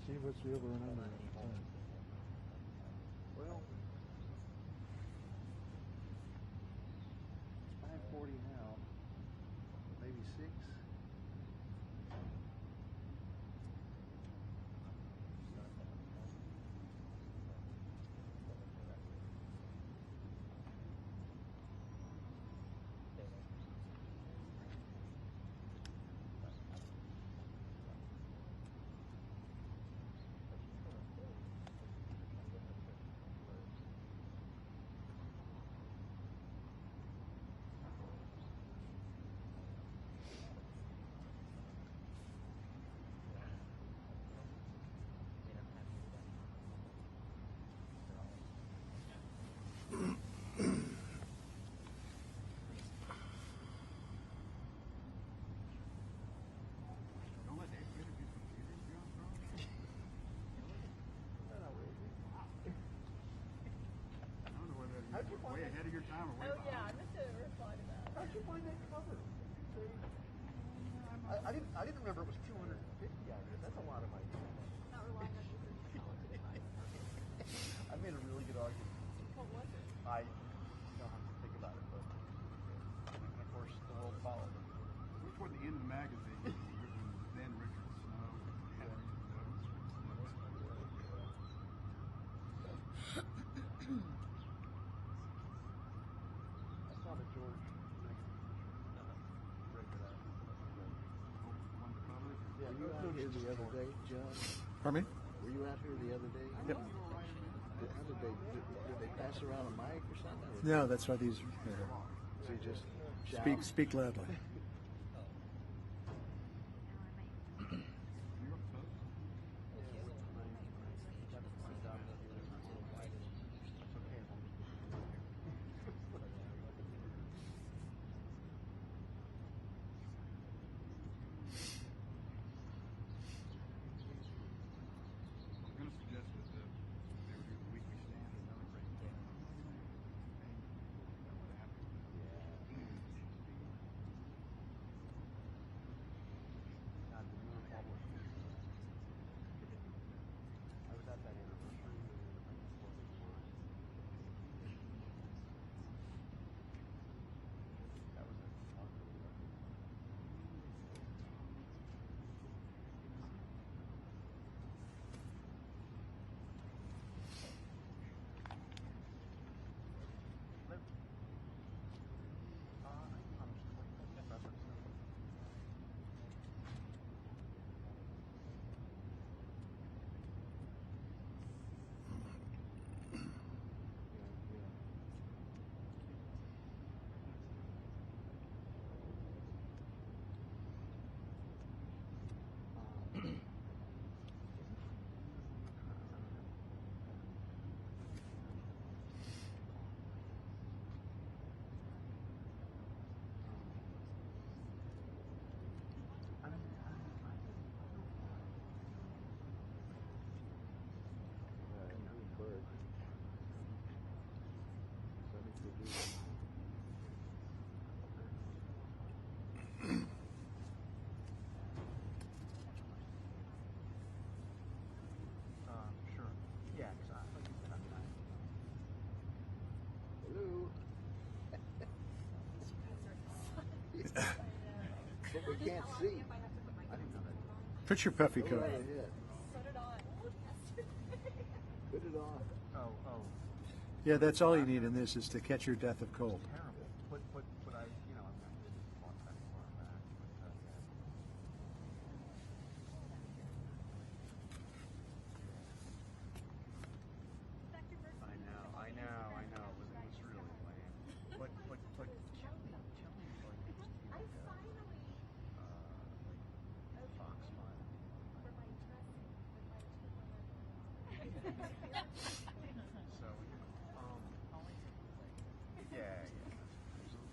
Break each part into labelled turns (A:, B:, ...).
A: See what's the over and under.
B: Well, it's 5:40 now. Maybe 6.
C: How'd you find
D: way
C: that?
D: ahead of your time or way
E: Oh
D: behind?
E: yeah, I meant to reply to that.
C: How'd you find that cover? I didn't remember it was 250 ideas. That's a lot of ideas.
E: Not relying on research technology advice.
C: I made a really good argument.
E: What was it?
C: I don't have to think about it, but and of course the world followed it.
D: We're toward the end of the magazine when then Richard Snow and Henry
C: I saw the George read for that.
D: one public.
C: Yeah,
A: Were you out here the other day, John?
B: Pardon me?
A: Were you out here the other day?
C: Yep.
A: How did they pass around a mic or something? Or
B: No, that's why these
A: so you just shout?
B: speak loudly.
D: New York Post. I'm going to suggest that they would do the weekly stand and another great thing. That would happen.
C: God, the new Republic. I was at that anniversary. That was it.
A: Birx. So I think they do.
C: Sure. Yeah, because I like you said, I mean,
A: Hello. But we can't see.
C: I didn't know that.
B: Put your puffy
A: Go
B: coat.
A: right ahead.
E: Put it on.
A: Put it on.
C: Oh,
B: Yeah, that's all you need in this is to catch your death of cold.
C: terrible. But I, you know, I'm not thought that far back. But,
E: Dr. Birx,
C: I know. It was really lame. But kill me,
E: I finally
C: like Fox Smile.
E: for my dressing with my
C: So, yeah.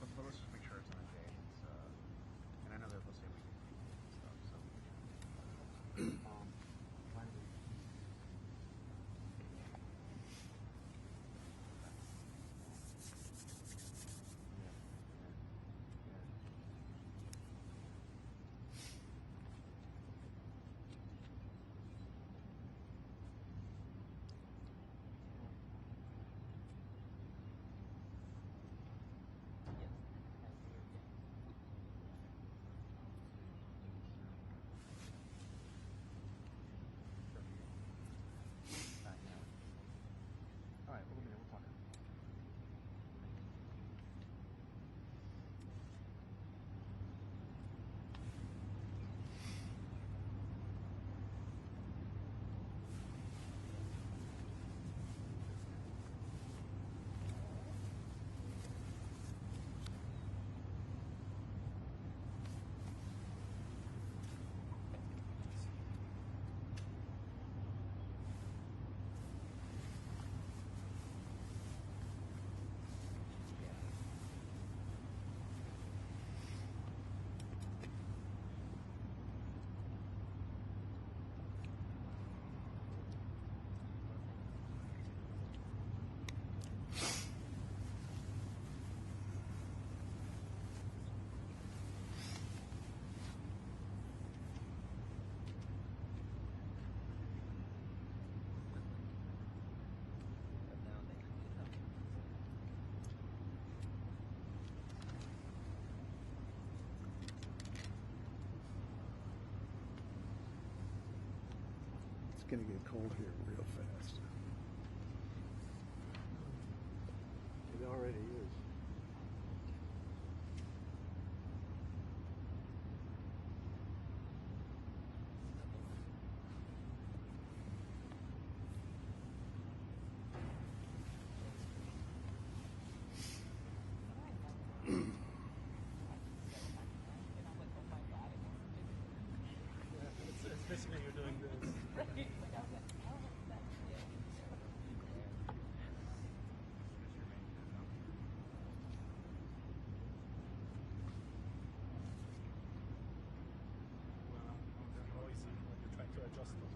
C: But let's just make sure it's on a day. It's, and I know that they'll say we can stuff. So, finally.
B: going to get cold here real fast.
A: It already is.
E: It's basically you're doing this. You're trying to adjust them.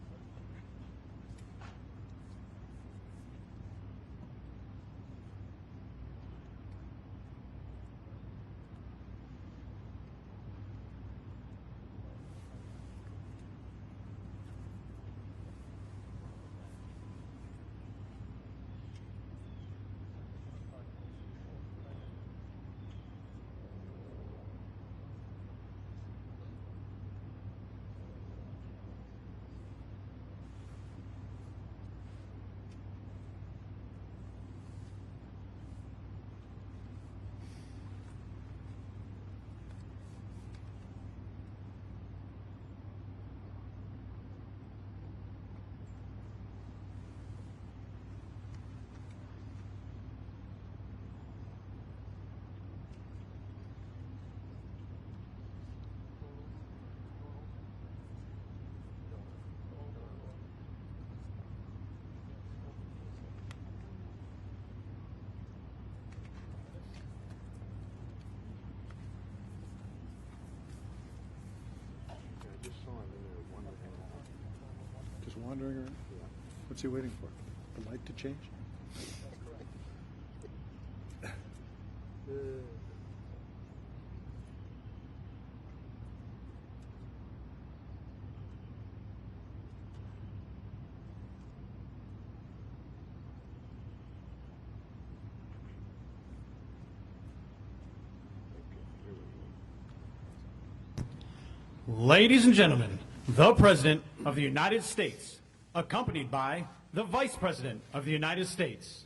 A: I just saw him in there wondering.
B: Just wandering around.
A: Yeah.
B: What's he waiting for? The light to change?
F: Ladies and gentlemen, the President of the United States, accompanied by the Vice President of the United States.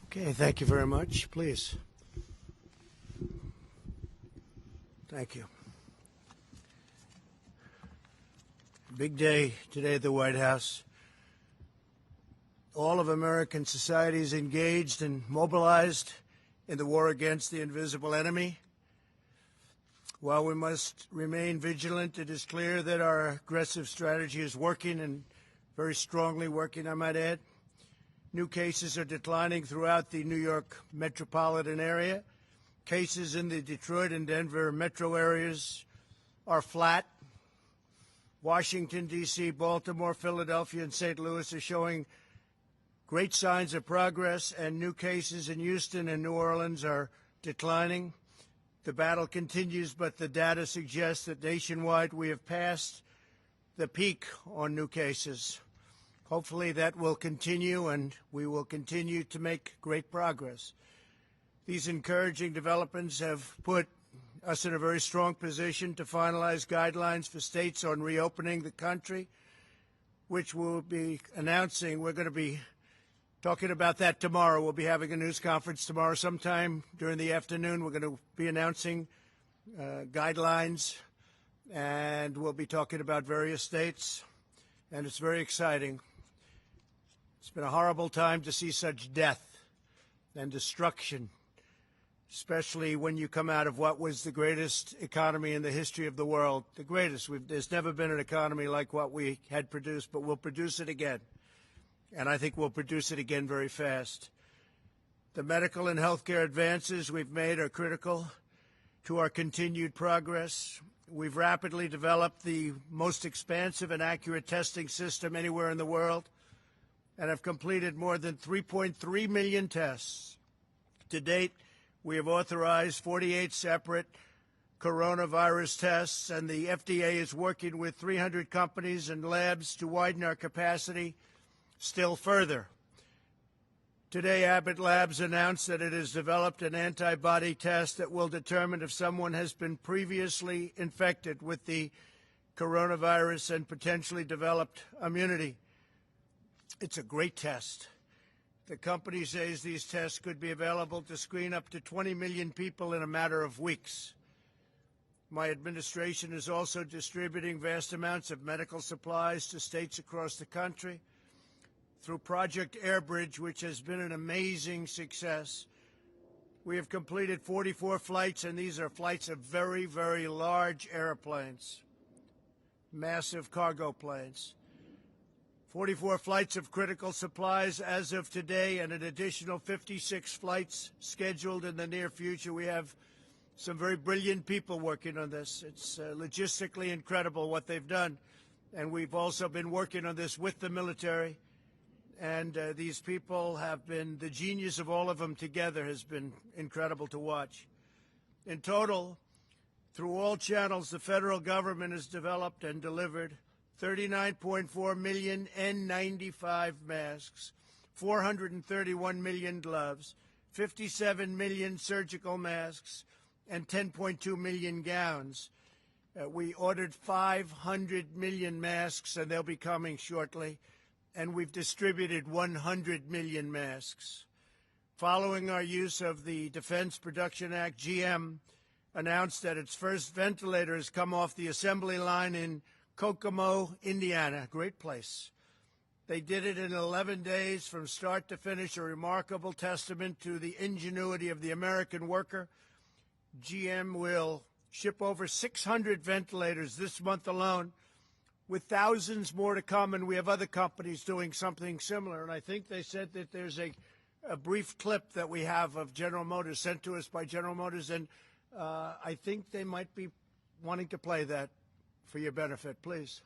G: Okay, thank you very much. Please. Thank you. Big day today at the White House. All of American society is engaged and mobilized in the war against the invisible enemy. While we must remain vigilant, it is clear that our aggressive strategy is working, and very strongly working, I might add. New cases are declining throughout the New York metropolitan area. Cases in the Detroit and Denver metro areas are flat. Washington, D.C., Baltimore, Philadelphia, and St. Louis are showing great signs of progress, and new cases in Houston and New Orleans are declining. The battle continues, but the data suggests that nationwide we have passed the peak on new cases. Hopefully that will continue, and we will continue to make great progress. These encouraging developments have put us in a very strong position to finalize guidelines for states on reopening the country, which we'll be announcing. We're going to be talking about that tomorrow. We'll be having a news conference tomorrow sometime during the afternoon. We're going to be announcing guidelines, and we'll be talking about various states, and it's very exciting. It's been a horrible time to see such death and destruction, especially when you come out of what was the greatest economy in the history of the world, the greatest. There's never been an economy like what we had produced, but we'll produce it again. And I think we'll produce it again very fast. The medical and healthcare advances we've made are critical to our continued progress. We've rapidly developed the most expansive and accurate testing system anywhere in the world, and have completed more than 3.3 million tests. To date, we have authorized 48 separate coronavirus tests, and the FDA is working with 300 companies and labs to widen our capacity still further. Today, Abbott Labs announced that it has developed an antibody test that will determine if someone has been previously infected with the coronavirus and potentially developed immunity. It's a great test. The company says these tests could be available to screen up to 20 million people in a matter of weeks. My administration is also distributing vast amounts of medical supplies to states across the country. Through Project Airbridge, which has been an amazing success, we have completed 44 flights, and these are flights of very, very large airplanes, massive cargo planes. 44 flights of critical supplies as of today, and an additional 56 flights scheduled in the near future. We have some very brilliant people working on this. It's logistically incredible what they've done, and we've also been working on this with the military. And these people have been, the genius of all of them together has been incredible to watch. In total, through all channels, the federal government has developed and delivered 39.4 million N95 masks, 431 million gloves, 57 million surgical masks, and 10.2 million gowns. We ordered 500 million masks, and they'll be coming shortly. And we've distributed 100 million masks. Following our use of the Defense Production Act, GM announced that its first ventilator has come off the assembly line in Kokomo, Indiana. Great place. They did it in 11 days from start to finish, a remarkable testament to the ingenuity of the American worker. GM will ship over 600 ventilators this month alone, with thousands more to come, and we have other companies doing something similar. And I think they said that there's a brief clip that we have of General Motors sent to us by General Motors, and I think they might be wanting to play that for your benefit. Please.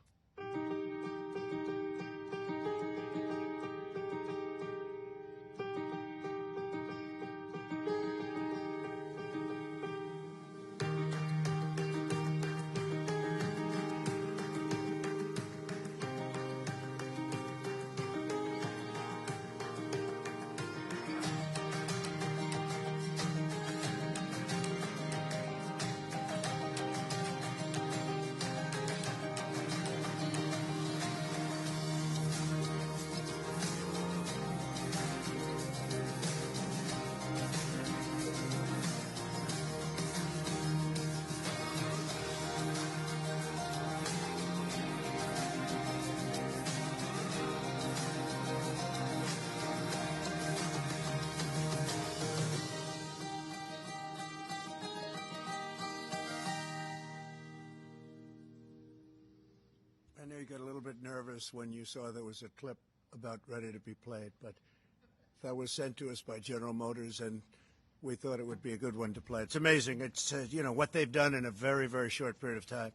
G: I know you got a little bit nervous when you saw there was a clip about ready to be played, but that was sent to us by General Motors, and we thought it would be a good one to play. It's amazing. It's, what they've done in a very, very short period of time.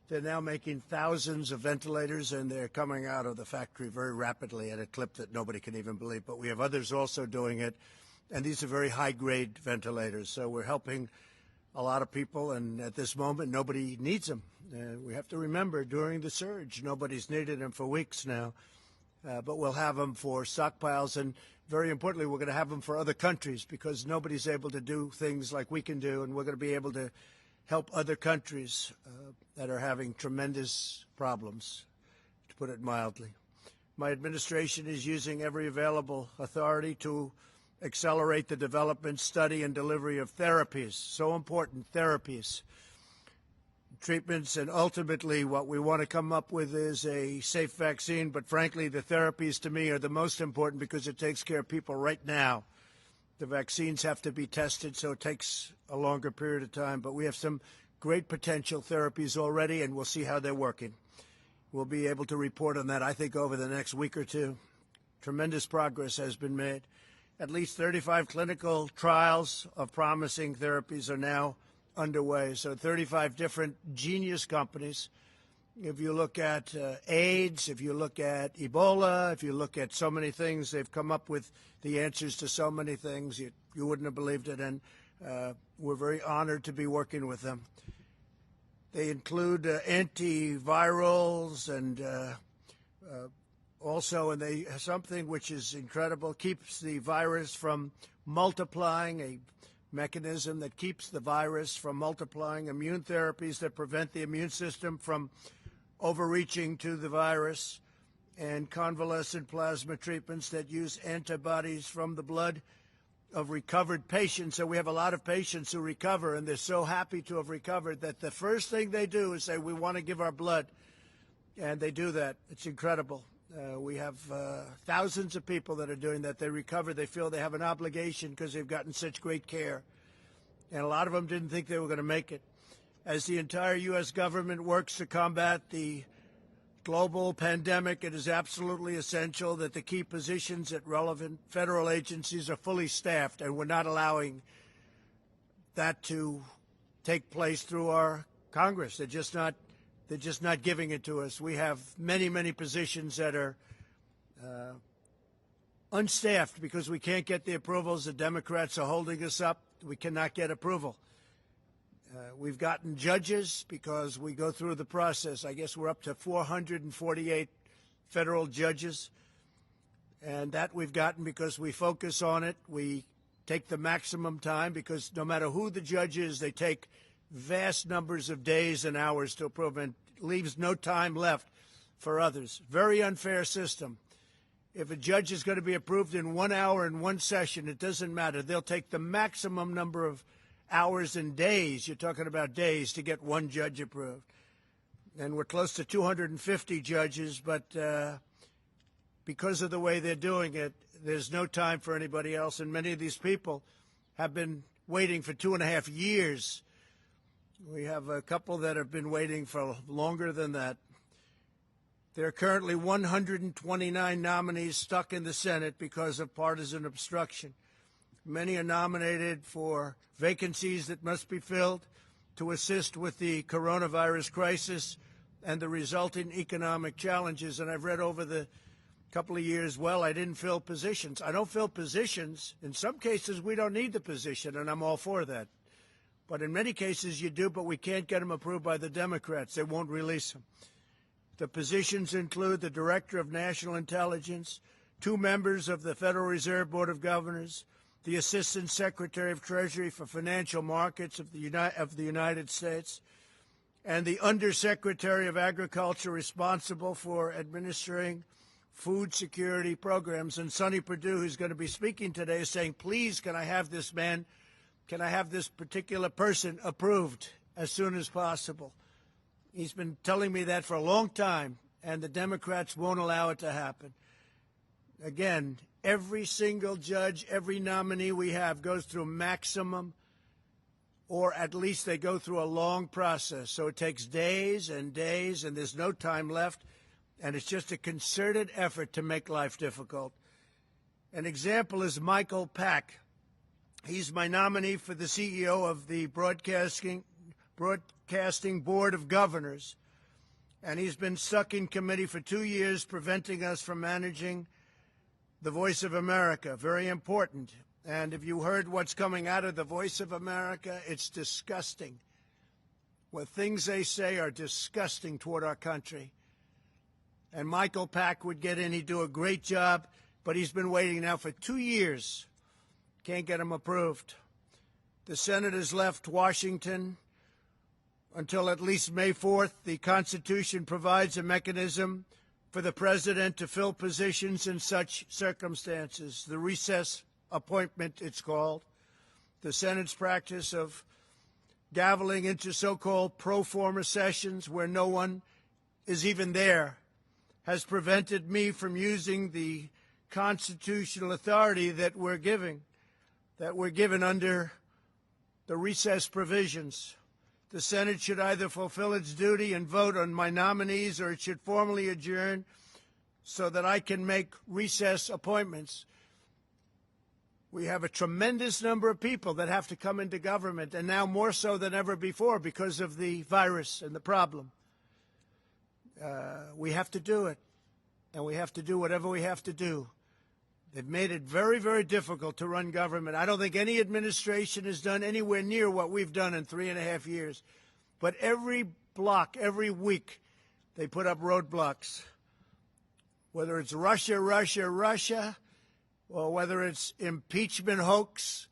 G: They're now making thousands of ventilators, and they're coming out of the factory very rapidly at a clip that nobody can even believe. But we have others also doing it, and these are very high-grade ventilators. So we're helping a lot of people, and at this moment, nobody needs them. We have to remember, during the surge, nobody's needed them for weeks now. But we'll have them for stockpiles, and very importantly, we're going to have them for other countries, because nobody's able to do things like we can do, and we're going to be able to help other countries that are having tremendous problems, to put it mildly. My administration is using every available authority to accelerate the development, study, and delivery of therapies. So important, therapies, treatments, and ultimately what we want to come up with is a safe vaccine. But frankly, the therapies to me are the most important, because it takes care of people right now. The vaccines have to be tested, so it takes a longer period of time. But we have some great potential therapies already, and we'll see how they're working. We'll be able to report on that, I think, over the next week or two. Tremendous progress has been made. At least 35 clinical trials of promising therapies are now underway. So 35 different genius companies. If you look at AIDS, if you look at Ebola, if you look at so many things, they've come up with the answers to so many things. You wouldn't have believed it, and we're very honored to be working with them. They include antivirals and Also, and they something which is incredible, keeps the virus from multiplying, a mechanism that keeps the virus from multiplying, immune therapies that prevent the immune system from overreaching to the virus, and convalescent plasma treatments that use antibodies from the blood of recovered patients. So we have a lot of patients who recover, and they're so happy to have recovered that the first thing they do is say, we want to give our blood. And they do that. It's incredible. We have thousands of people that are doing that. They recover. They feel they have an obligation because they've gotten such great care. And a lot of them didn't think they were going to make it. As the entire U.S. government works to combat the global pandemic, it is absolutely essential that the key positions at relevant federal agencies are fully staffed, and we're not allowing that to take place through our Congress. They're just not giving it to us. We have many, many positions that are unstaffed because we can't get the approvals. The Democrats are holding us up. We cannot get approval. We've gotten judges because we go through the process. I guess we're up to 448 federal judges, and that we've gotten because we focus on it. We take the maximum time because no matter who the judge is, they take vast numbers of days and hours to approve, and leaves no time left for others. Very unfair system. If a judge is going to be approved in 1 hour in one session, it doesn't matter. They'll take the maximum number of hours and days, you're talking about days, to get one judge approved. And we're close to 250 judges, but because of the way they're doing it, there's no time for anybody else. And many of these people have been waiting for 2.5 years. We have a couple that have been waiting for longer than that. There are currently 129 nominees stuck in the Senate because of partisan obstruction. Many are nominated for vacancies that must be filled to assist with the coronavirus crisis and the resulting economic challenges. And I've read over the couple of years, well, I didn't fill positions. I don't fill positions. In some cases, we don't need the position, and I'm all for that. But in many cases, you do, but we can't get them approved by the Democrats. They won't release them. The positions include the Director of National Intelligence, 2 members of the Federal Reserve Board of Governors, the Assistant Secretary of Treasury for Financial Markets of the United States, and the Undersecretary of Agriculture responsible for administering food security programs. And Sonny Perdue, who's going to be speaking today, is saying, please, can I have this man, can I have this particular person approved as soon as possible? He's been telling me that for a long time, and the Democrats won't allow it to happen. Again, every single judge, every nominee we have goes through maximum, or at least they go through a long process. So it takes days and days, and there's no time left, and it's just a concerted effort to make life difficult. An example is Michael Pack. He's my nominee for the CEO of the Broadcasting Board of Governors, and he's been stuck in committee for 2 years, preventing us from managing the Voice of America. Very important. And if you heard what's coming out of the Voice of America, it's disgusting. What things they say are disgusting toward our country. And Michael Pack would get in. He'd do a great job, but he's been waiting now for 2 years. Can't get him approved. The Senate has left Washington until at least May 4th. The Constitution provides a mechanism for the president to fill positions in such circumstances. The recess appointment, it's called. The Senate's practice of gaveling into so-called pro forma sessions where no one is even there has prevented me from using the constitutional authority that we're given under the recess provisions. The Senate should either fulfill its duty and vote on my nominees, or it should formally adjourn so that I can make recess appointments. We have a tremendous number of people that have to come into government, and now more so than ever before because of the virus and the problem. We have to do it, and we have to do whatever we have to do. They've made it very, very difficult to run government. I don't think any administration has done anywhere near what we've done in 3.5 years. But every block, every week, they put up roadblocks. whether it's Russia, Russia, Russia, or whether it's impeachment hoax,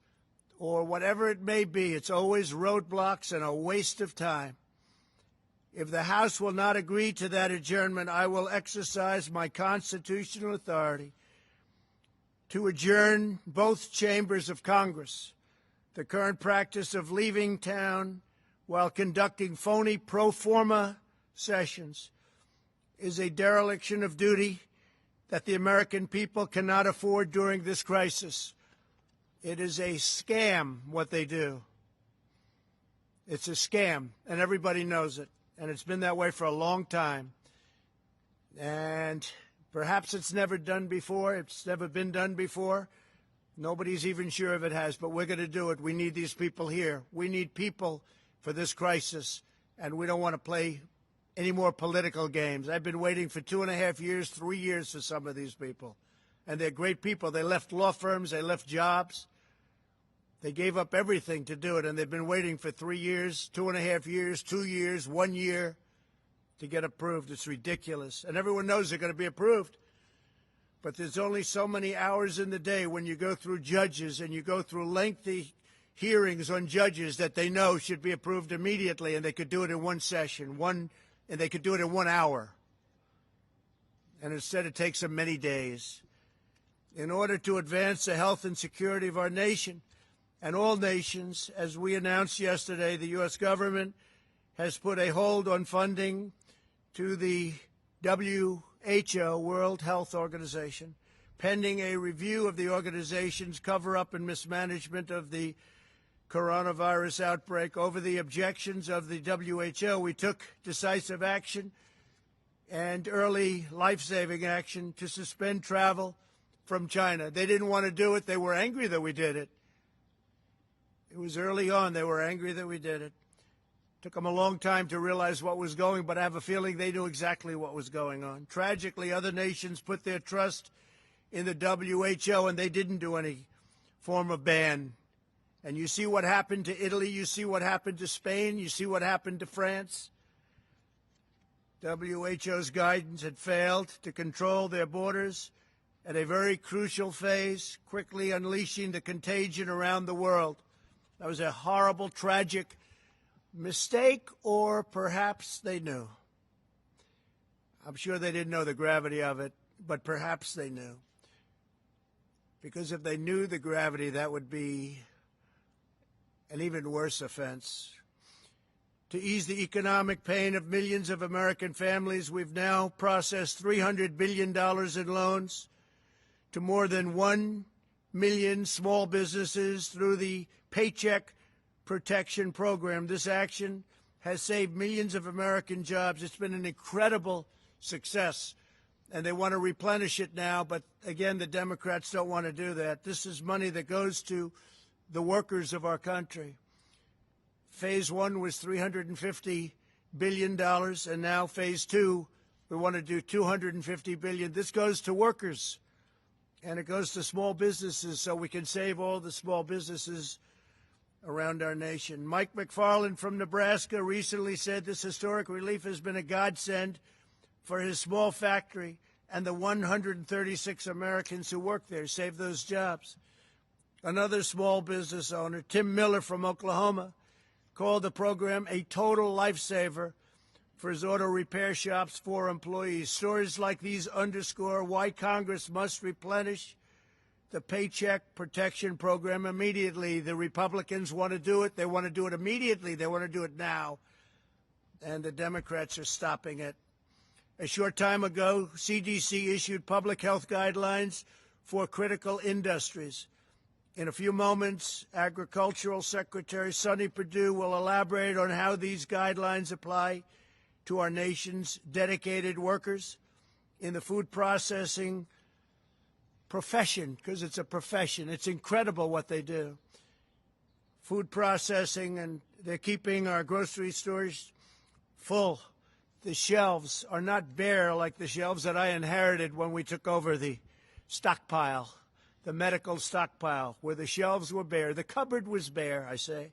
G: or whatever it may be, it's always roadblocks and a waste of time. If the House will not agree to that adjournment, I will exercise my constitutional authority to adjourn both chambers of Congress. The current practice of leaving town while conducting phony pro forma sessions is a dereliction of duty that the American people cannot afford during this crisis. It is a scam what they do. It's a scam, and everybody knows it. And it's been that way for a long time. And perhaps it's never done before. It's never been done before. Nobody's even sure if it has, but we're going to do it. We need these people here. We need people for this crisis, and we don't want to play any more political games. I've been waiting for 2.5 years, 3 years for some of these people. And they're great people. They left law firms. They left jobs. They gave up everything to do it, and they've been waiting for 3 years, 2.5 years, 2 years, 1 year to get approved. It's ridiculous. And everyone knows they're going to be approved. But there's only so many hours in the day when you go through judges and you go through lengthy hearings on judges that they know should be approved immediately, and they could do it in one session, and they could do it in 1 hour. And instead it takes them many days. In order to advance the health and security of our nation, and all nations, as we announced yesterday, the U.S. government has put a hold on funding to the WHO, World Health Organization, pending a review of the organization's cover-up and mismanagement of the coronavirus outbreak. Over the objections of the WHO, we took decisive action and early life-saving action to suspend travel from China. They didn't want to do it. They were angry that we did it. It was early on. They were angry that we did it. Took them a long time to realize what was going, but I have a feeling they knew exactly what was going on. Tragically, other nations put their trust in the WHO, and they didn't do any form of ban. And you see what happened to Italy. You see what happened to Spain. You see what happened to France. WHO's guidance had failed to control their borders at a very crucial phase, quickly unleashing the contagion around the world. That was a horrible, tragic mistake, or perhaps they knew. I'm sure they didn't know the gravity of it, but perhaps they knew. Because if they knew the gravity, that would be an even worse offense. To ease the economic pain of millions of American families, we've now processed $300 billion in loans to more than 1 million small businesses through the Paycheck Protection Program. This action has saved millions of American jobs. It's been an incredible success, and they want to replenish it now, but again, the Democrats don't want to do that. This is money that goes to the workers of our country. Phase 1 was $350 billion, and now Phase 2, we want to do $250 billion. This goes to workers, and it goes to small businesses, so we can save all the small businesses around our nation. Mike McFarland from Nebraska recently said this historic relief has been a godsend for his small factory and the 136 Americans who work there. Save those jobs. Another small business owner, Tim Miller from Oklahoma, called the program a total lifesaver for his auto repair shops for employees. Stories like these underscore why Congress must replenish the Paycheck Protection Program immediately. The Republicans want to do it. They want to do it immediately. They want to do it now. And the Democrats are stopping it. A short time ago, CDC issued public health guidelines for critical industries. In a few moments, Agricultural Secretary Sonny Perdue will elaborate on how these guidelines apply to our nation's dedicated workers in the food processing profession, because it's a profession. It's incredible what they do. Food processing, and they're keeping our grocery stores full. The shelves are not bare like the shelves that I inherited when we took over the stockpile, the medical stockpile, where the shelves were bare. The cupboard was bare, I say.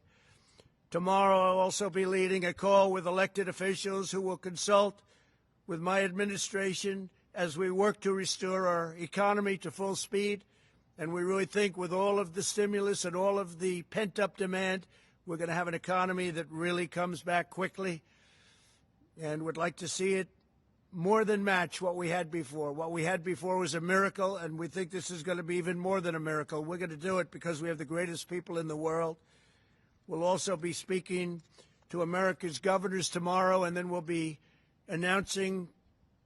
G: Tomorrow I'll also be leading a call with elected officials who will consult with my administration as we work to restore our economy to full speed. And we really think with all of the stimulus and all of the pent-up demand, we're going to have an economy that really comes back quickly, and would like to see it more than match what we had before. What we had before was a miracle, and we think this is going to be even more than a miracle. We're going to do it because we have the greatest people in the world. We'll also be speaking to America's governors tomorrow, and then we'll be announcing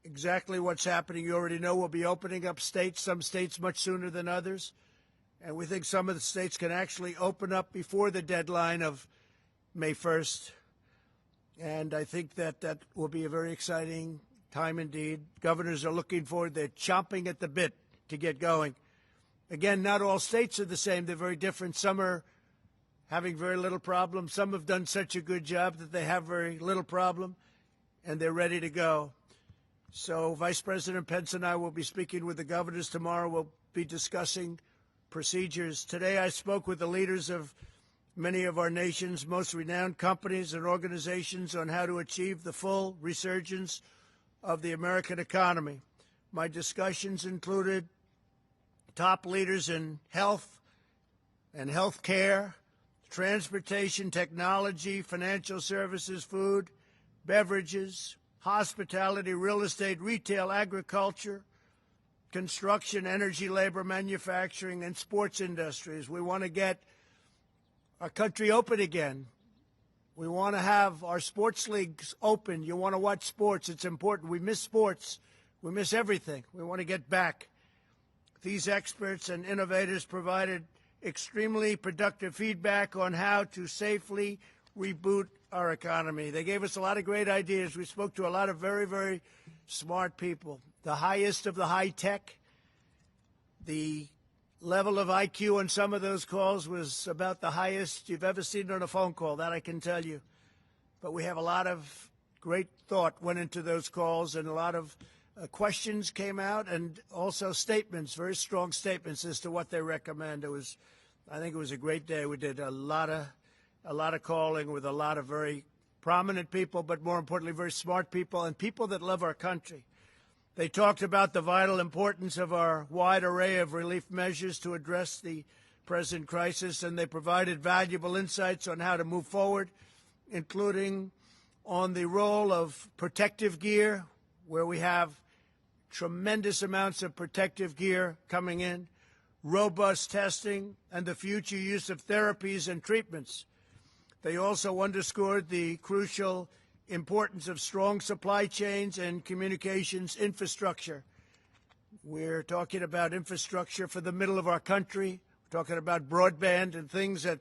G: exactly what's happening. You already know we'll be opening up states, some states much sooner than others. And we think some of the states can actually open up before the deadline of May 1st. And I think that that will be a very exciting time indeed. Governors are looking forward. They're chomping at the bit to get going. Again, not all states are the same. They're very different. Some are having very little problem. Some have done such a good job that they have very little problem, and they're ready to go. So Vice President Pence and I will be speaking with the governors tomorrow. We'll be discussing procedures. Today I spoke with the leaders of many of our nation's most renowned companies and organizations on how to achieve the full resurgence of the American economy. My discussions included top leaders in health and health care, transportation, technology, financial services, food, beverages, hospitality, real estate, retail, agriculture, construction, energy, labor, manufacturing, and sports industries. We want to get our country open again. We want to have our sports leagues open. You want to watch sports. It's important. We miss sports. We miss everything. We want to get back. These experts and innovators provided extremely productive feedback on how to safely reboot our economy. They gave us a lot of great ideas. We spoke to a lot of very, very smart people. The highest of the high tech. The level of IQ on some of those calls was about the highest you've ever seen on a phone call, that I can tell you. But we have a lot of great thought went into those calls, and a lot of questions came out, and also statements, very strong statements as to what they recommend. I think it was a great day. We did a lot of calling with a lot of very prominent people, but more importantly, very smart people and people that love our country. They talked about the vital importance of our wide array of relief measures to address the present crisis, and they provided valuable insights on how to move forward, including on the role of protective gear, where we have tremendous amounts of protective gear coming in, robust testing, and the future use of therapies and treatments. They also underscored the crucial importance of strong supply chains and communications infrastructure. We're talking about infrastructure for the middle of our country. We're talking about broadband and things that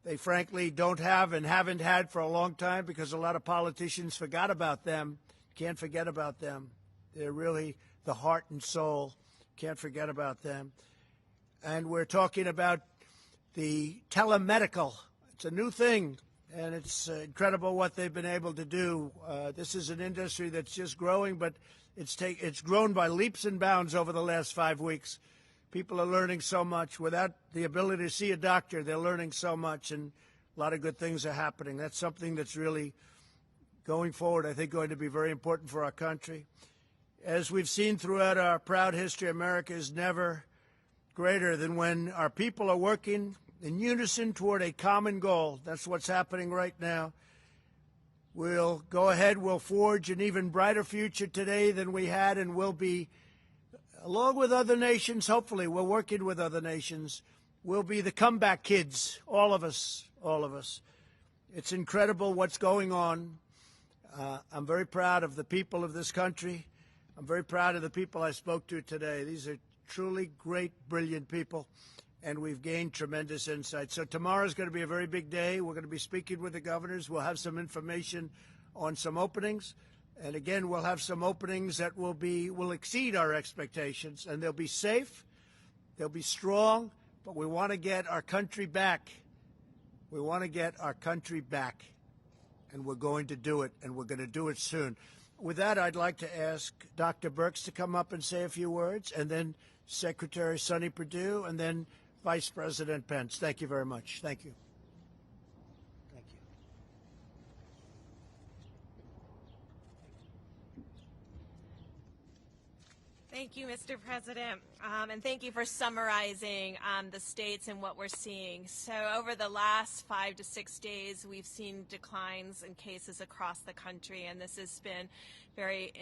G: they frankly don't have and haven't had for a long time because a lot of politicians forgot about them. Can't forget about them. They're really the heart and soul. Can't forget about them. And we're talking about the telemedical. It's a new thing, and it's incredible what they've been able to do. This is an industry that's just growing, but it's grown by leaps and bounds over the last 5 weeks. People are learning so much. Without the ability to see a doctor, they're learning so much, and a lot of good things are happening. That's something that's really, going forward, I think, going to be very important for our country. As we've seen throughout our proud history, America is never greater than when our people are working in unison toward a common goal. That's what's happening right now. We'll go ahead, we'll forge an even brighter future today than we had, and we'll be, along with other nations, hopefully, we're working with other nations, we'll be the comeback kids, all of us, all of us. It's incredible what's going on. I'm very proud of the people of this country. I'm very proud of the people I spoke to today. These are truly great, brilliant people, and we've gained tremendous insight. So tomorrow's going to be a very big day. We're going to be speaking with the governors. We'll have some information on some openings, and again, we'll have some openings that will exceed our expectations, and they'll be safe, they'll be strong, but we want to get our country back. We want to get our country back, and we're going to do it, and we're going to do it soon. With that, I'd like to ask Dr. Birx to come up and say a few words, and then Secretary Sonny Perdue, and then Vice President Pence. Thank you very much. Thank you. Thank you.
H: Thank you, Mr. President, and thank you for summarizing the states and what we're seeing. So over the last 5 to 6 days, we've seen declines in cases across the country, and this has been very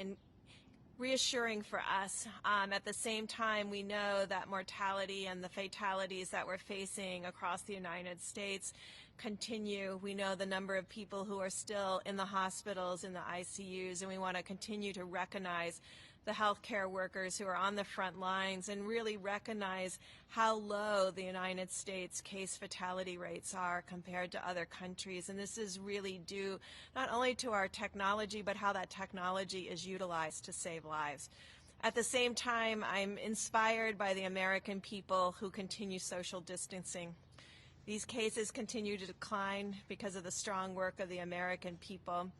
H: reassuring for us. At the same time, we know that mortality and the fatalities that we're facing across the United States continue. We know the number of people who are still in the hospitals, in the ICUs, and we want to continue to recognize the healthcare workers who are on the front lines and really recognize how low the United States case fatality rates are compared to other countries. And this is really due not only to our technology, but how that technology is utilized to save lives. At the same time, I'm inspired by the American people who continue social distancing. These cases continue to decline because of the strong work of the American people.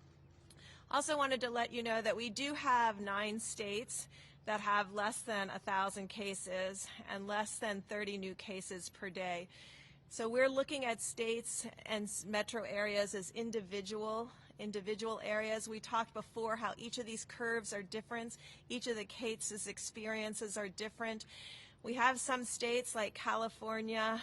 H: Also wanted to let you know that we do have 9 states that have less than 1,000 cases and less than 30 new cases per day. So we're looking at states and metro areas as individual areas. We talked before how each of these curves are different. Each of the cases' experiences are different. We have some states like California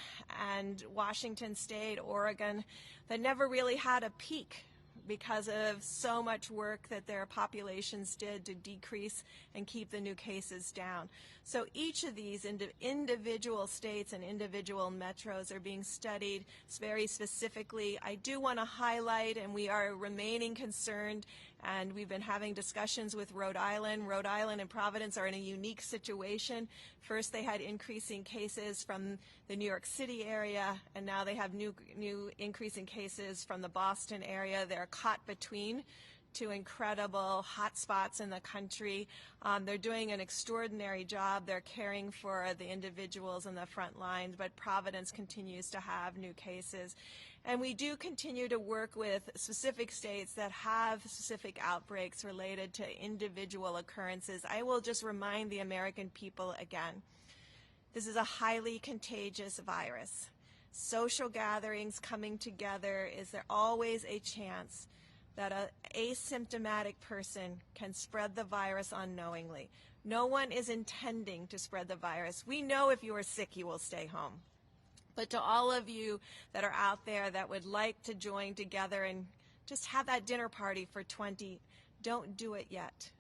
H: and Washington State, Oregon, that never really had a peak because of so much work that their populations did to decrease and keep the new cases down. So each of these individual states and individual metros are being studied very specifically. I do want to highlight, and we are remaining concerned, and we've been having discussions with Rhode Island. Rhode Island and Providence are in a unique situation. First, they had increasing cases from the New York City area, and now they have new increasing cases from the Boston area. They're caught between 2 incredible hot spots in the country. They're doing an extraordinary job. They're caring for the individuals in the front lines, but Providence continues to have new cases. And we do continue to work with specific states that have specific outbreaks related to individual occurrences. I will just remind the American people again, this is a highly contagious virus. Social gatherings, coming together, is there always a chance that an asymptomatic person can spread the virus unknowingly. No one is intending to spread the virus. We know if you are sick, you will stay home. But to all of you that are out there that would like to join together and just have that dinner party for 20, don't do it yet.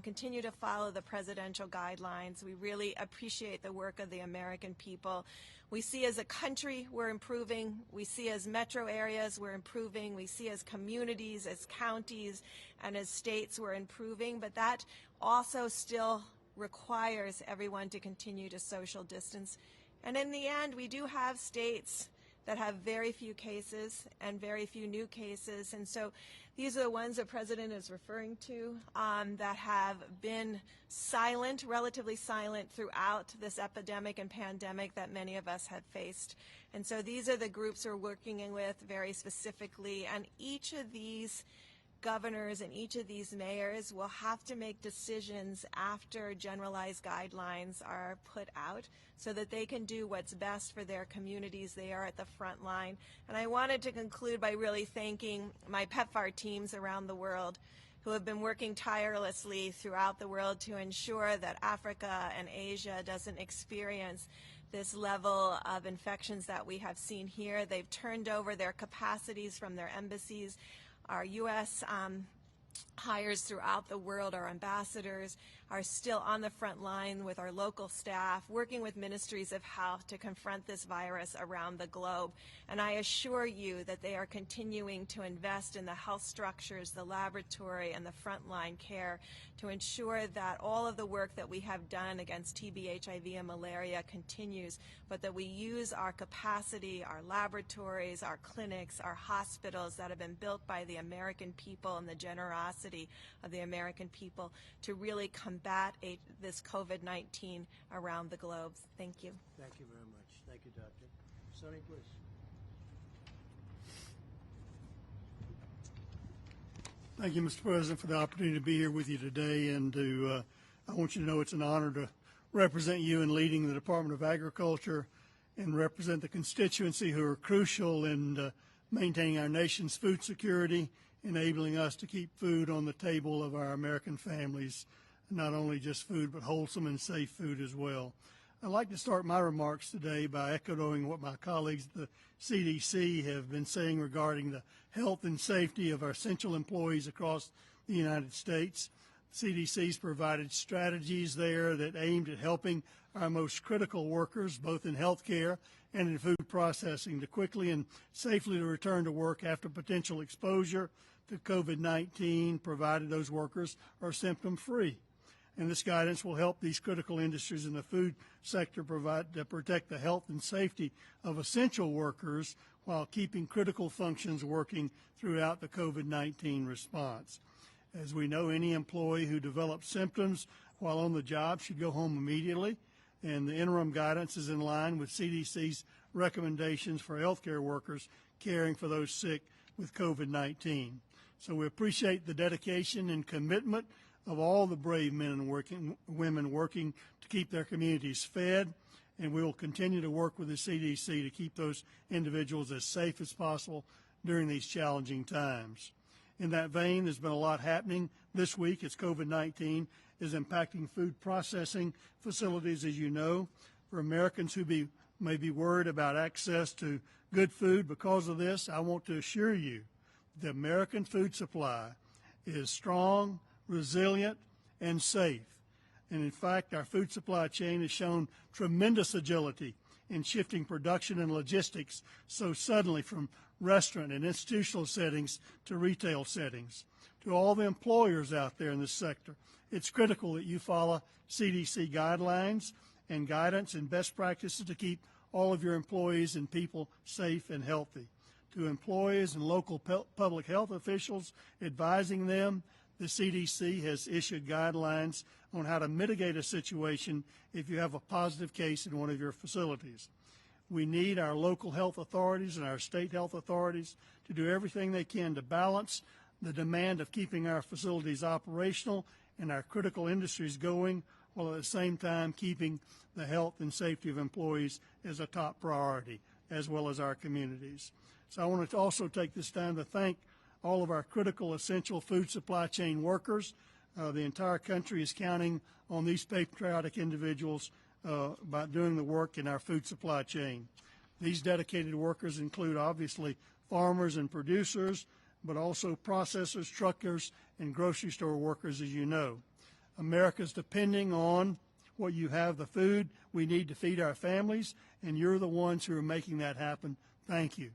H: Continue to follow the presidential guidelines. We really appreciate the work of the American people. We see as a country we're improving. We see as metro areas we're improving. We see as communities, as counties, and as states we're improving. But that also still requires everyone to continue to social distance. And in the end, we do have states that have very few cases and very few new cases. And so these are the ones the President is referring to that have been silent, relatively silent throughout this epidemic and pandemic that many of us have faced. And so these are the groups we're working with very specifically. And each of these governors and each of these mayors will have to make decisions after generalized guidelines are put out so that they can do what's best for their communities. They are at the front line. And I wanted to conclude by really thanking my PEPFAR teams around the world who have been working tirelessly throughout the world to ensure that Africa and Asia doesn't experience this level of infections that we have seen here. They've turned over their capacities from their embassies. Our U.S. hires throughout the world, our ambassadors, are still on the front line with our local staff, working with ministries of health to confront this virus around the globe. And I assure you that they are continuing to invest in the health structures, the laboratory, and the frontline care to ensure that all of the work that we have done against TB, HIV, and malaria continues, but that we use our capacity, our laboratories, our clinics, our hospitals that have been built by the American people and the generosity of the American people to really combat this COVID-19 around the globe. Thank you.
G: Thank you very much. Thank you, Doctor. Sonny, please.
D: Thank you, Mr. President, for the opportunity to be here with you today. And I want you to know it's an honor to represent you in leading the Department of Agriculture and represent the constituency who are crucial in maintaining our nation's food security, enabling us to keep food on the table of our American families not only just food, but wholesome and safe food as well. I'd like to start my remarks today by echoing what my colleagues at the CDC have been saying regarding the health and safety of our essential employees across the United States. CDC's provided strategies there that aimed at helping our most critical workers, both in healthcare and in food processing, to quickly and safely return to work after potential exposure to COVID-19, provided those workers are symptom-free. And this guidance will help these critical industries in the food sector protect the health and safety of essential workers while keeping critical functions working throughout the COVID-19 response. As we know, any employee who develops symptoms while on the job should go home immediately, and the interim guidance is in line with CDC's recommendations for healthcare workers caring for those sick with COVID-19. So we appreciate the dedication and commitment of all the brave men and women working to keep their communities fed, and we will continue to work with the CDC to keep those individuals as safe as possible during these challenging times. In that vein, there's been a lot happening this week as COVID-19 is impacting food processing facilities, as you know. For Americans who may be worried about access to good food because of this, I want to assure you the American food supply is strong, resilient, and safe. And in fact, our food supply chain has shown tremendous agility in shifting production and logistics so suddenly from restaurant and institutional settings to retail settings. To all the employers out there in this sector, it's critical that you follow CDC guidelines and guidance and best practices to keep all of your employees and people safe and healthy. To employees and local public health officials advising them, the CDC has issued guidelines on how to mitigate a situation if you have a positive case in one of your facilities. We need our local health authorities and our state health authorities to do everything they can to balance the demand of keeping our facilities operational and our critical industries going, while at the same time keeping the health and safety of employees as a top priority, as well as our communities. So I want to also take this time to thank all of our critical, essential food supply chain workers. The entire country is counting on these patriotic individuals by doing the work in our food supply chain. These dedicated workers include, obviously, farmers and producers, but also processors, truckers, and grocery store workers, as you know. America's depending on what you have, the food we need to feed our families, and you're the ones who are making that happen. Thank you.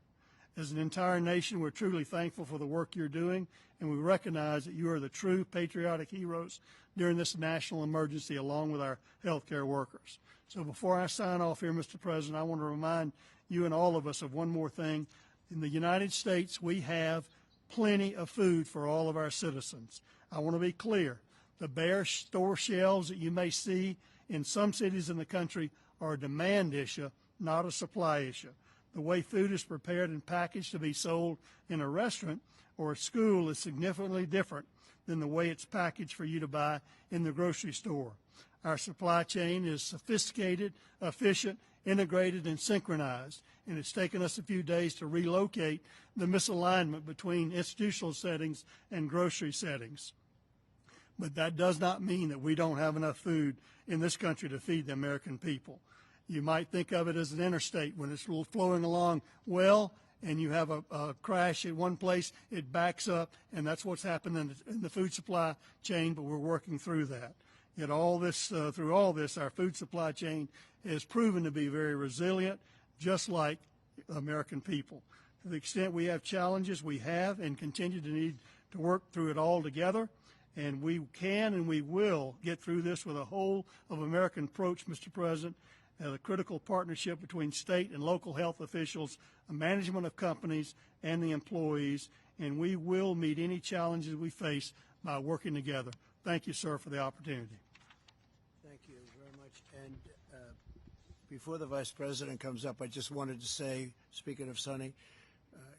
D: As an entire nation, we're truly thankful for the work you're doing, and we recognize that you are the true patriotic heroes during this national emergency, along with our healthcare workers. So before I sign off here, Mr. President, I want to remind you and all of us of one more thing. In the United States, we have plenty of food for all of our citizens. I want to be clear. The bare store shelves that you may see in some cities in the country are a demand issue, not a supply issue. The way food is prepared and packaged to be sold in a restaurant or a school is significantly different than the way it's packaged for you to buy in the grocery store. Our supply chain is sophisticated, efficient, integrated, and synchronized, and it's taken us a few days to relocate the misalignment between institutional settings and grocery settings. But that does not mean that we don't have enough food in this country to feed the American people. You might think of it as an interstate when it's flowing along well, and you have a crash at one place, it backs up, and that's what's happened in the food supply chain, but we're working through that. Yet through all this, our food supply chain has proven to be very resilient, just like American people. To the extent we have challenges, we have and continue to need to work through it all together, and we can and we will get through this with a whole of American approach, Mr. President, a critical partnership between state and local health officials, a management of companies, and the employees, and we will meet any challenges we face by working together. Thank you, sir, for the opportunity.
G: Thank you very much. And before the Vice President comes up, I just wanted to say, speaking of Sonny,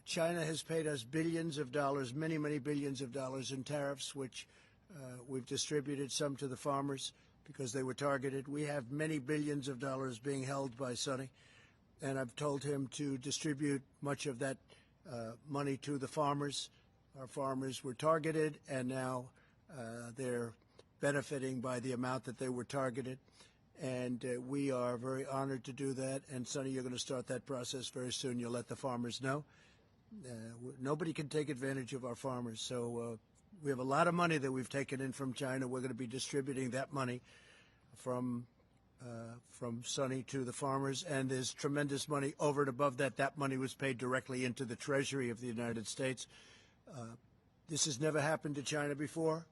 G: China has paid us billions of dollars, many, many billions of dollars in tariffs, which we've distributed some to the farmers because they were targeted. We have many billions of dollars being held by Sonny, and I've told him to distribute much of that money to the farmers. Our farmers were targeted, and now they're benefiting by the amount that they were targeted. And we are very honored to do that. And, Sonny, you're going to start that process very soon. You'll let the farmers know. Nobody can take advantage of our farmers. So we have a lot of money that we've taken in from China. We're going to be distributing that money from Sonny to the farmers. And there's tremendous money over and above that. That money was paid directly into the Treasury of the United States. This has never happened to China before.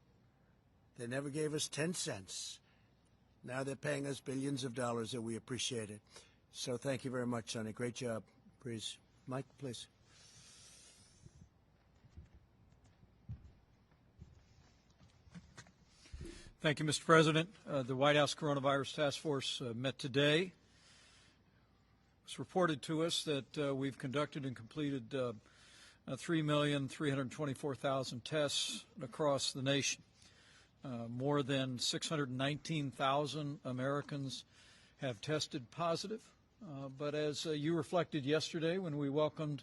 G: They never gave us 10 cents. Now they're paying us billions of dollars, and we appreciate it. So thank you very much, Sonny. Great job. Please. Mike, please.
I: Thank you, Mr. President. The White House Coronavirus Task Force met today. It's reported to us that we've conducted and completed 3,324,000 tests across the nation. More than 619,000 Americans have tested positive. But as you reflected yesterday when we welcomed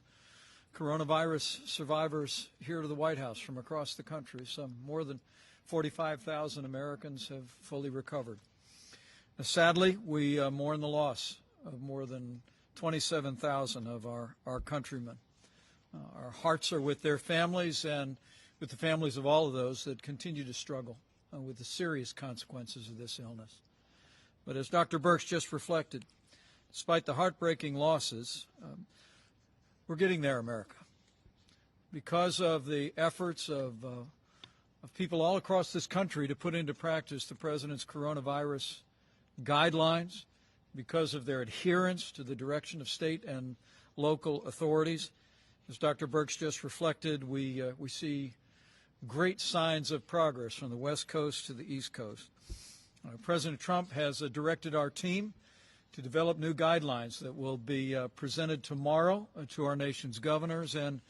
I: coronavirus survivors here to the White House from across the country, some more than 45,000 Americans have fully recovered. Sadly, we mourn the loss of more than 27,000 of our countrymen. Our hearts are with their families and with the families of all of those that continue to struggle with the serious consequences of this illness. But as Dr. Birx just reflected, despite the heartbreaking losses, we're getting there, America. Because of the efforts of people all across this country to put into practice the President's coronavirus guidelines, because of their adherence to the direction of state and local authorities, as Dr. Birx just reflected, we see great signs of progress from the West Coast to the East Coast. President Trump has directed our team to develop new guidelines that will be presented tomorrow to our nation's governors and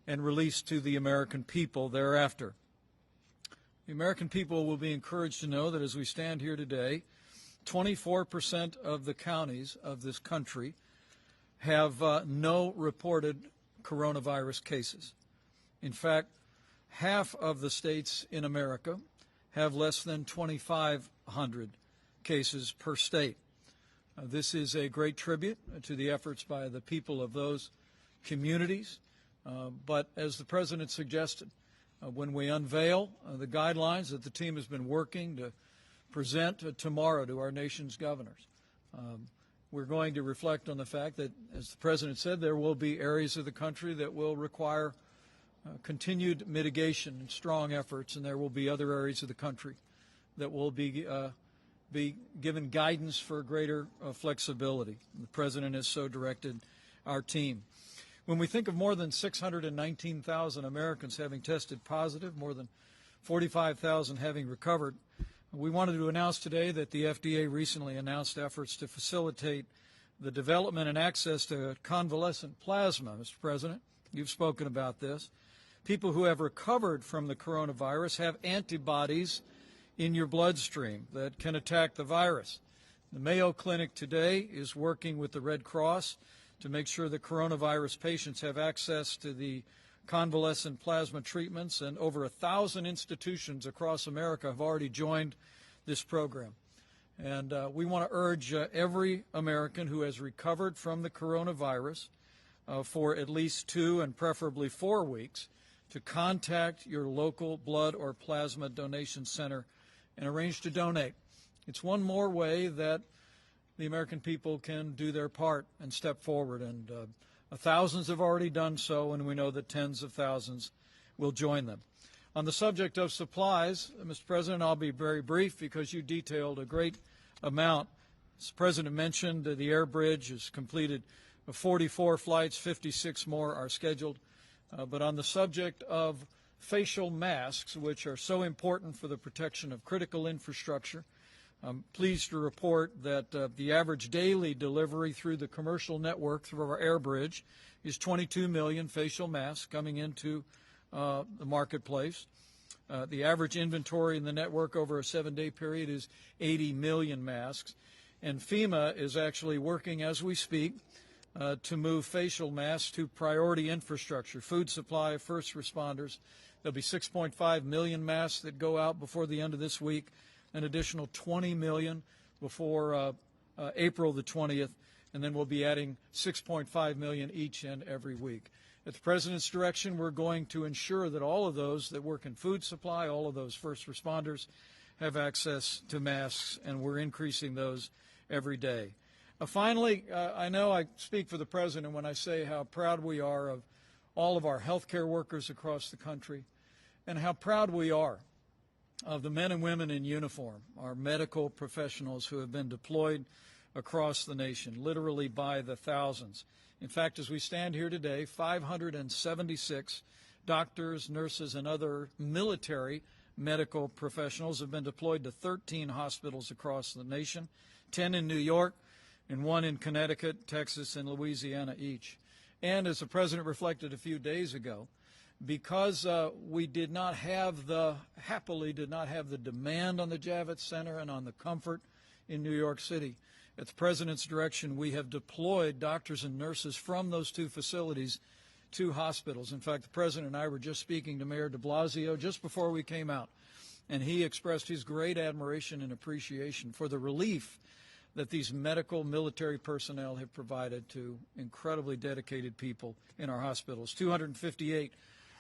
I: released to the American people thereafter. The American people will be encouraged to know that as we stand here today, 24% of the counties of this country have no reported coronavirus cases. In fact, half of the states in America have less than 2,500 cases per state. This is a great tribute to the efforts by the people of those communities. But as the President suggested, when we unveil the guidelines that the team has been working to present tomorrow to our nation's governors, we're going to reflect on the fact that, as the President said, there will be areas of the country that will require continued mitigation and strong efforts, and there will be other areas of the country that will be given guidance for greater flexibility. The President has so directed our team. When we think of more than 619,000 Americans having tested positive, more than 45,000 having recovered, we wanted to announce today that the FDA recently announced efforts to facilitate the development and access to convalescent plasma. Mr. President, you've spoken about this. People who have recovered from the coronavirus have antibodies in your bloodstream that can attack the virus. The Mayo Clinic today is working with the Red Cross to make sure that coronavirus patients have access to the convalescent plasma treatments, and over 1,000 institutions across America have already joined this program. And we want to urge every American who has recovered from the coronavirus for at least 2 and preferably 4 weeks to contact your local blood or plasma donation center and arrange to donate. It's one more way that the American people can do their part and step forward, and thousands have already done so, and we know that tens of thousands will join them. On the subject of supplies, Mr. President, I'll be very brief because you detailed a great amount. As the President mentioned, the air bridge has completed 44 flights, 56 more are scheduled. But on the subject of facial masks, which are so important for the protection of critical infrastructure, I'm pleased to report that the average daily delivery through the commercial network through our air bridge is 22 million facial masks coming into the marketplace. The average inventory in the network over a 7-day period is 80 million masks. And FEMA is actually working as we speak to move facial masks to priority infrastructure, food supply, first responders, There'll be 6.5 million masks that go out before the end of this week, an additional 20 million before April the 20th, and then we'll be adding 6.5 million each and every week. At the President's direction, we're going to ensure that all of those that work in food supply, all of those first responders, have access to masks, and we're increasing those every day. Finally, I know I speak for the President when I say how proud we are of all of our healthcare workers across the country, and how proud we are of the men and women in uniform, our medical professionals who have been deployed across the nation, literally by the thousands. In fact, as we stand here today, 576 doctors, nurses, and other military medical professionals have been deployed to 13 hospitals across the nation, 10 in New York, and 1 in Connecticut, Texas, and Louisiana each. And as the President reflected a few days ago, because we happily did not have the demand on the Javits Center and on the comfort in New York City, at the President's direction, we have deployed doctors and nurses from those 2 facilities to hospitals. In fact, the President and I were just speaking to Mayor de Blasio just before we came out, and he expressed his great admiration and appreciation for the relief that these medical military personnel have provided to incredibly dedicated people in our hospitals. 258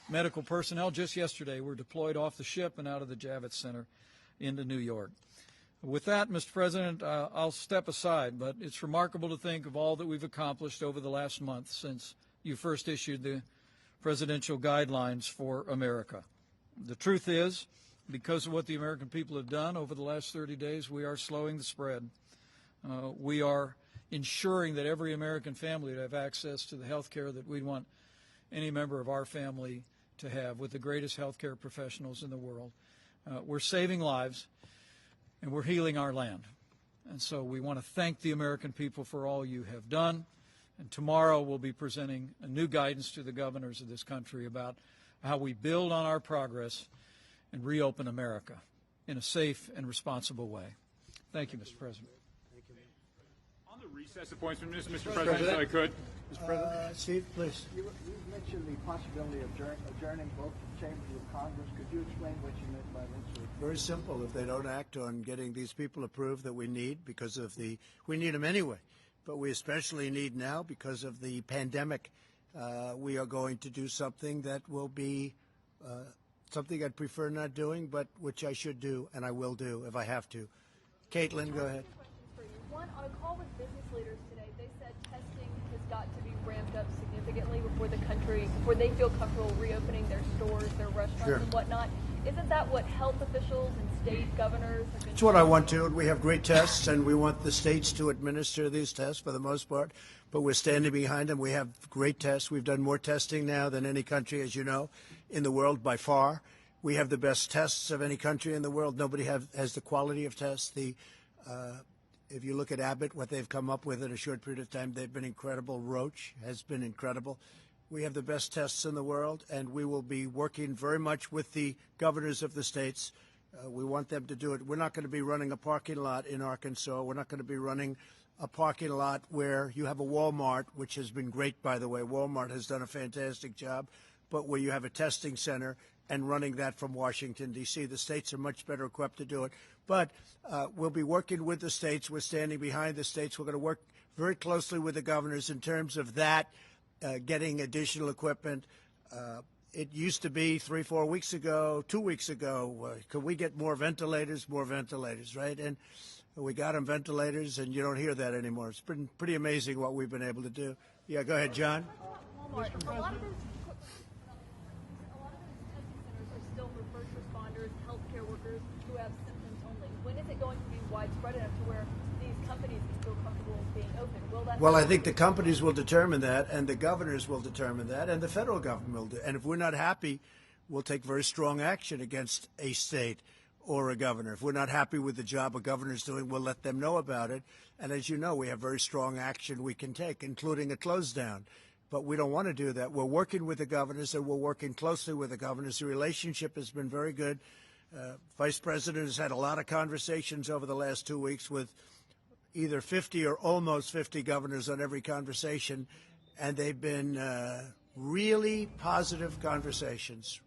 I: medical personnel just yesterday were deployed off the ship and out of the Javits Center into New York. With that, Mr. President, I'll step aside, but it's remarkable to think of all that we've accomplished over the last month since you first issued the presidential guidelines for America. The truth is, because of what the American people have done over the last 30 days, we are slowing the spread. We are ensuring that every American family would have access to the health care that we want any member of our family to have, with the greatest health care professionals in the world. We're saving lives, and we're healing our land. And so we want to thank the American people for all you have done. And tomorrow we'll be presenting a new guidance to the governors of this country about how we build on our progress and reopen America in a safe and responsible way. Thank you, Mr. President.
J: On the recess appointments, Mr. President, if I could.
G: Mr. President. Steve, please.
A: You mentioned the possibility of adjourning both chambers of Congress. Could you explain what you meant by that, sir?
G: Very simple. If they don't act on getting these people approved that we need, because of we need them anyway, but we especially need now because of the pandemic, we are going to do something that will be something I'd prefer not doing, but which I should do, and I will do if I have to. Caitlin, go ahead.
E: One, on a call with business leaders today, they said testing has got to be ramped up significantly before they feel comfortable reopening their stores, their restaurants, and whatnot. Isn't that what health officials and state governors have been?
G: It's what I want to. We have great tests, and we want the states to administer these tests for the most part, but we're standing behind them. We have great tests. We've done more testing now than any country, as you know, in the world by far. We have the best tests of any country in the world. Nobody has the quality of tests. If you look at Abbott, what they've come up with in a short period of time, they've been incredible. Roche has been incredible. We have the best tests in the world, and we will be working very much with the governors of the states. We want them to do it. We're not going to be running a parking lot in Arkansas. We're not going to be running a parking lot where you have a Walmart, which has been great, by the way. Walmart has done a fantastic job, but where you have a testing center and running that from Washington, D.C. The states are much better equipped to do it. But we'll be working with the states. We're standing behind the states. We're going to work very closely with the governors in terms of that, getting additional equipment. It used to be 3-4 weeks ago, 2 weeks ago, could we get more ventilators? More ventilators, right? And we got them ventilators, and you don't hear that anymore. It's been pretty amazing what we've been able to do. Yeah, go ahead, John.
E: Walmart, a lot of those testing centers are still for first responders, healthcare workers who have symptoms only. When is it going to be widespread enough to where these companies can feel comfortable being open? Will that?
G: Well, I think the companies will determine that, and the governors will determine that, and the federal government will do. And if we're not happy, we'll take very strong action against a state or a governor. If we're not happy with the job a governor's doing, we'll let them know about it. And as you know, we have very strong action we can take, including a close down. But we don't want to do that. We're working with the governors, and we're working closely with the governors. The relationship has been very good. Vice President has had a lot of conversations over the last 2 weeks with either 50 or almost 50 governors on every conversation, and they've been really positive conversations.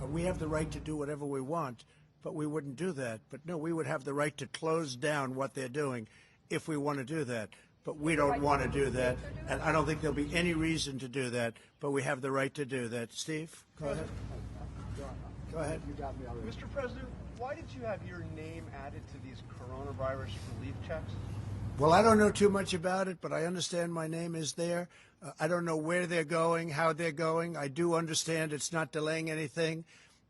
G: We have the right to do whatever we want, but we wouldn't do that. But no, we would have the right to close down what they're doing if we want to do that. But we don't want to do that, and I don't think there'll be any reason to do that, but we have the right to do that. Steve, go ahead. Go ahead.
A: You got me already.
C: Mr. President, why did you have your name added to these coronavirus relief checks?
G: Well, I don't know too much about it, but I understand my name is there. I don't know where they're going, how they're going. I do understand it's not delaying anything,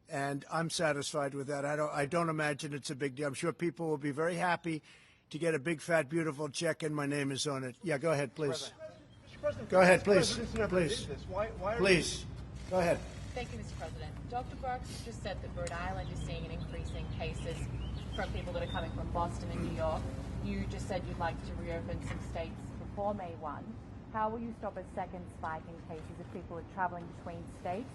G: and I'm satisfied with that. I don't imagine it's a big deal. I'm sure people will be very happy to get a big, fat, beautiful check, and my name is on it. Yeah, go ahead, please.
C: Mr. President,
G: Go ahead, please.
C: Please. Why are
G: Please. Go ahead.
K: Thank you, Mr. President. Dr. Birx just said that Rhode Island is seeing an increase in cases from people that are coming from Boston and New York. You just said you'd like to reopen some states before May 1. How will you stop a second spike in cases if people are traveling between states?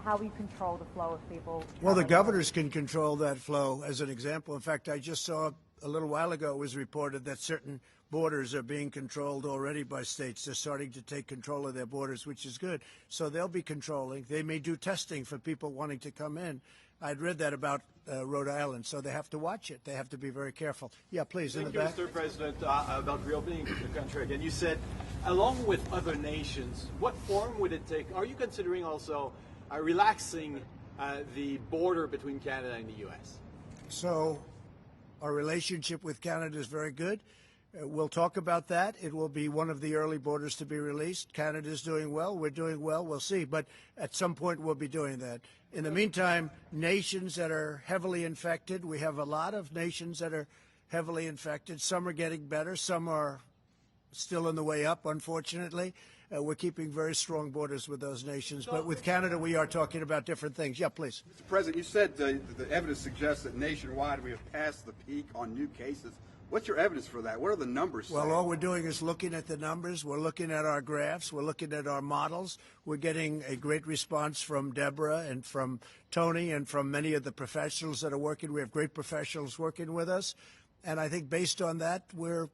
K: How will you control the flow of people?
G: Well, the governors can control that flow, as an example. In fact, I just saw a little while ago it was reported that certain borders are being controlled already by states. They're starting to take control of their borders, which is good. So they'll be controlling. They may do testing for people wanting to come in. I'd read that about Rhode Island, so they have to watch it. They have to be very careful. Yeah, please, in the back.
L: Thank you, Mr. President. About reopening the country again, you said, along with other nations, what form would it take? Are you considering also relaxing the border between Canada and the U.S.?
G: So our relationship with Canada is very good. We'll talk about that. It will be one of the early borders to be released. Canada's doing well. We're doing well. We'll see. But at some point, we'll be doing that. In the meantime, nations that are heavily infected, we have a lot of nations that are heavily infected. Some are getting better. Some are still on the way up, unfortunately. We're keeping very strong borders with those nations. But with Canada, we are talking about different things. Yeah, please.
M: Mr. President, you said the evidence suggests that nationwide we have passed the peak on new cases. What's your evidence for that? What are the numbers?
G: Well, all we're doing is looking at the numbers. We're looking at our graphs. We're looking at our models. We're getting a great response from Deborah and from Tony and from many of the professionals that are working. We have great professionals working with us. And I think based on that, we're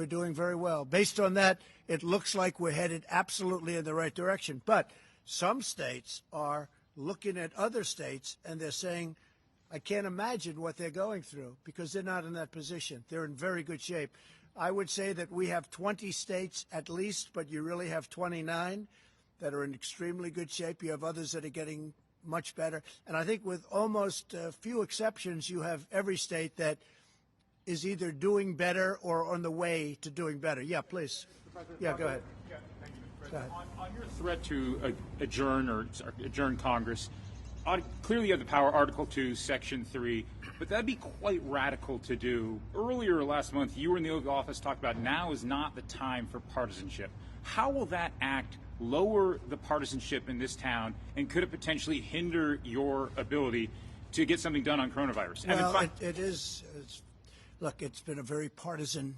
G: doing very well. Based on that, it looks like we're headed absolutely in the right direction. But some states are looking at other states and they're saying, I can't imagine what they're going through because they're not in that position. They're in very good shape. I would say that we have 20 states at least, but you really have 29 that are in extremely good shape. You have others that are getting much better. And I think with almost few exceptions, you have every state that is either doing better or on the way to doing better. Yeah, please. Yeah, go ahead.
J: Yeah, thank you, Mr. President. On your threat to adjourn Congress, clearly you have the power, Article 2, Section 3, but that'd be quite radical to do. Earlier last month, you were in the Oval Office talked about now is not the time for partisanship. How will that act lower the partisanship in this town, and could it potentially hinder your ability to get something done on coronavirus?
G: Well, look, it's been a very partisan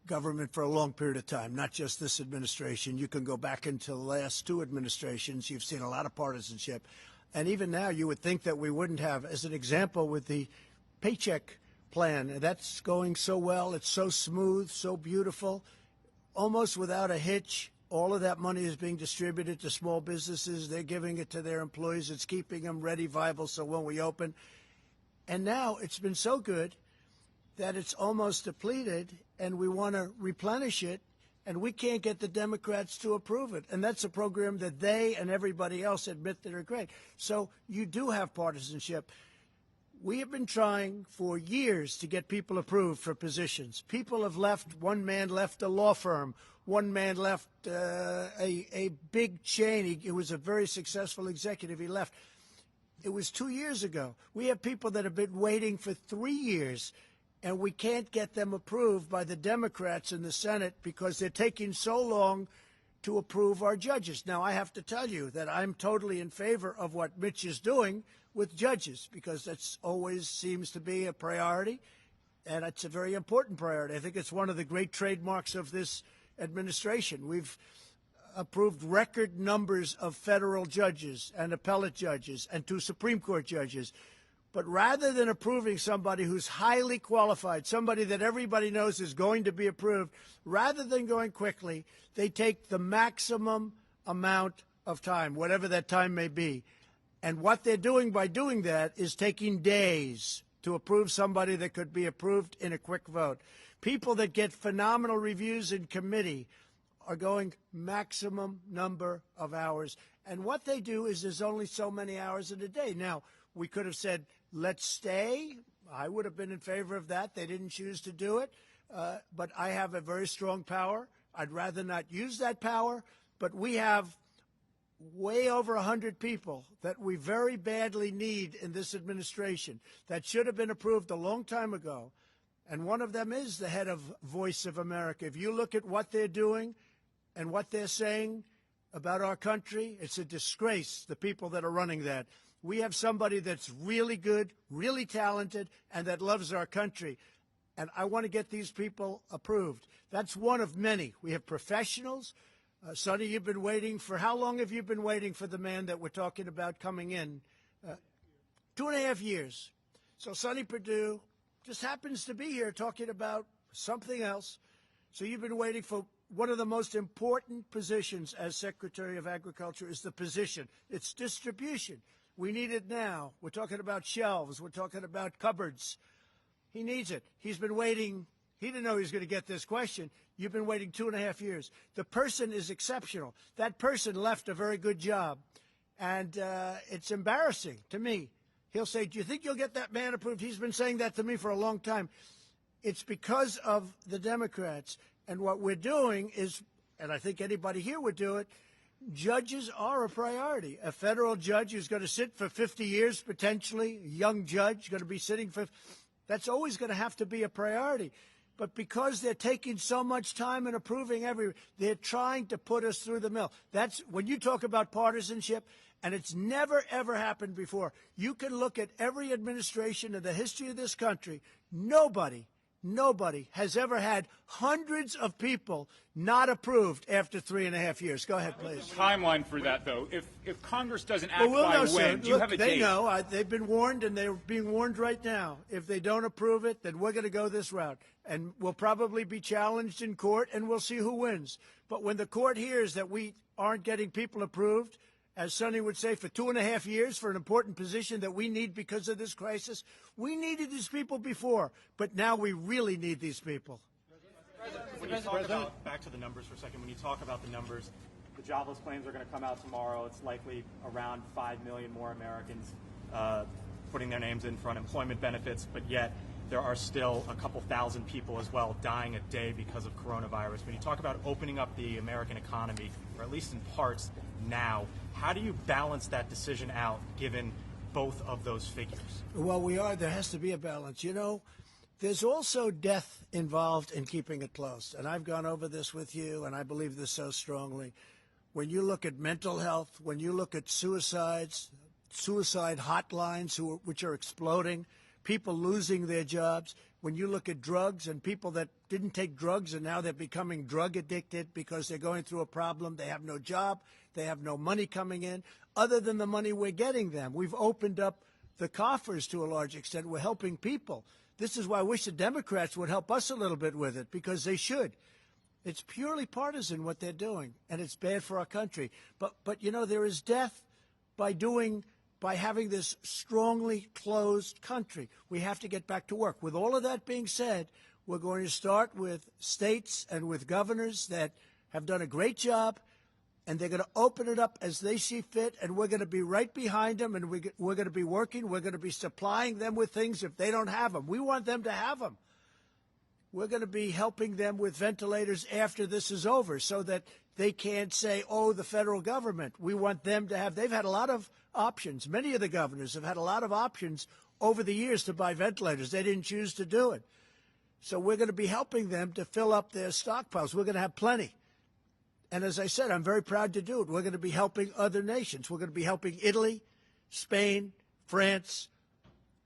G: government for a long period of time, not just this administration. You can go back into the last two administrations. You've seen a lot of partisanship. And even now, you would think that we wouldn't have, as an example, with the paycheck plan. That's going so well. It's so smooth, so beautiful, almost without a hitch. All of that money is being distributed to small businesses. They're giving it to their employees. It's keeping them ready, viable, so when we open. And now it's been so good that it's almost depleted, and we want to replenish it. And we can't get the Democrats to approve it. And that's a program that they and everybody else admit that are great. So you do have partisanship. We have been trying for years to get people approved for positions. People have left. One man left a law firm. One man left a big chain. He was a very successful executive. He left. It was 2 years ago. We have people that have been waiting for 3 years, and we can't get them approved by the Democrats in the Senate because they're taking so long to approve our judges. Now, I have to tell you that I'm totally in favor of what Mitch is doing with judges because that always seems to be a priority, and it's a very important priority. I think it's one of the great trademarks of this administration. We've approved record numbers of federal judges and appellate judges and 2 Supreme Court judges. But rather than approving somebody who's highly qualified, somebody that everybody knows is going to be approved, rather than going quickly, they take the maximum amount of time, whatever that time may be. And what they're doing by doing that is taking days to approve somebody that could be approved in a quick vote. People that get phenomenal reviews in committee are going maximum number of hours. And what they do is there's only so many hours in a day. Now, we could have said, let's stay. I would have been in favor of that. They didn't choose to do it. But I have a very strong power. I'd rather not use that power. But we have way over 100 people that we very badly need in this administration that should have been approved a long time ago. And one of them is the head of Voice of America. If you look at what they're doing and what they're saying about our country, it's a disgrace, the people that are running that. We have somebody that's really good, really talented, and that loves our country. And I want to get these people approved. That's one of many. We have professionals. Sonny, you've been waiting for, how long have you been waiting for the man that we're talking about coming in? 2.5 years. So Sonny Perdue just happens to be here talking about something else. So you've been waiting for one of the most important positions as Secretary of Agriculture is the position. It's distribution. We need it now. We're talking about shelves. We're talking about cupboards. He needs it. He's been waiting. He didn't know he was going to get this question. You've been waiting 2.5 years. The person is exceptional. That person left a very good job. And it's embarrassing to me. He'll say, do you think you'll get that man approved? He's been saying that to me for a long time. It's because of the Democrats. And what we're doing is, and I think anybody here would do it, judges are a priority. A federal judge who's going to sit for 50 years, potentially, a young judge going to be sitting for, that's always going to have to be a priority. But because they're taking so much time and approving they're trying to put us through the mill. That's when you talk about partisanship, and it's never, ever happened before. You can look at every administration in the history of this country. Nobody has ever had hundreds of people not approved after 3.5 years. Go ahead, please.
J: Timeline for that, though. If Congress doesn't act
G: we'll
J: by
G: know
J: when,
G: soon.
J: do you have a
G: They
J: date?
G: know. They've been warned, and they're being warned right now. If they don't approve it, then we're going to go this route. And we'll probably be challenged in court, and we'll see who wins. But when the court hears that we aren't getting people approved, as Sonny would say, for 2.5 years for an important position that we need because of this crisis, we needed these people before, but now we really need these people.
N: When you talk about, back to the numbers for a second, when you talk about the numbers, the jobless claims are going to come out tomorrow. It's likely around 5 million more Americans putting their names in for unemployment benefits, but yet there are still a couple thousand people as well dying a day because of coronavirus. When you talk about opening up the American economy, or at least in parts now, how do you balance that decision out given both of those figures?
G: Well, there has to be a balance. You know, there's also death involved in keeping it close. And I've gone over this with you, and I believe this so strongly. When you look at mental health, when you look at suicides, suicide hotlines which are exploding, people losing their jobs, when you look at drugs and people that didn't take drugs and now they're becoming drug addicted because they're going through a problem, they have no job, they have no money coming in, other than the money we're getting them. We've opened up the coffers to a large extent. We're helping people. This is why I wish the Democrats would help us a little bit with it, because they should. It's purely partisan what they're doing, and it's bad for our country. But you know, there is death by having this strongly closed country. We have to get back to work. With all of that being said, we're going to start with states and with governors that have done a great job, and they're going to open it up as they see fit, and we're going to be right behind them, and we're going to be working. We're going to be supplying them with things if they don't have them. We want them to have them. We're going to be helping them with ventilators after this is over so that they can't say, oh, the federal government. We want them to have. They've had a lot of options. Many of the governors have had a lot of options over the years to buy ventilators. They didn't choose to do it. So we're going to be helping them to fill up their stockpiles. We're going to have plenty. And as I said, I'm very proud to do it. We're going to be helping other nations. We're going to be helping Italy, Spain, France,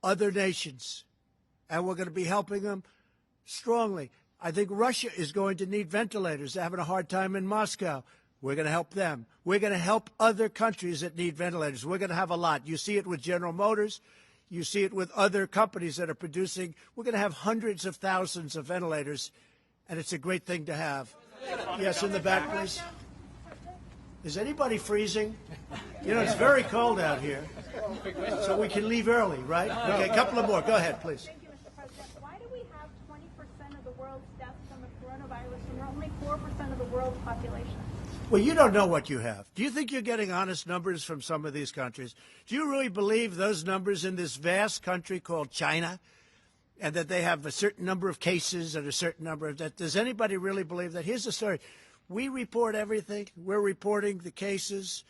G: other nations. And we're going to be helping them strongly. I think Russia is going to need ventilators. They're having a hard time in Moscow. We're going to help them. We're going to help other countries that need ventilators. We're going to have a lot. You see it with General Motors. You see it with other companies that are producing. We're going to have hundreds of thousands of ventilators, and it's a great thing to have. Yes, in the back, please. Is anybody freezing? You know, it's very cold out here. So we can leave early, right? Okay, a couple of more. Go ahead, please.
O: Thank you, Mr. President. Why do we have 20% of the world's deaths from the coronavirus and we're only 4% of the world's population?
G: Well, you don't know what you have. Do you think you're getting honest numbers from some of these countries? Do you really believe those numbers in this vast country called China, and that they have a certain number of cases and a certain number of deaths? Does anybody really believe that? Here's the story. We report everything. We're reporting the cases,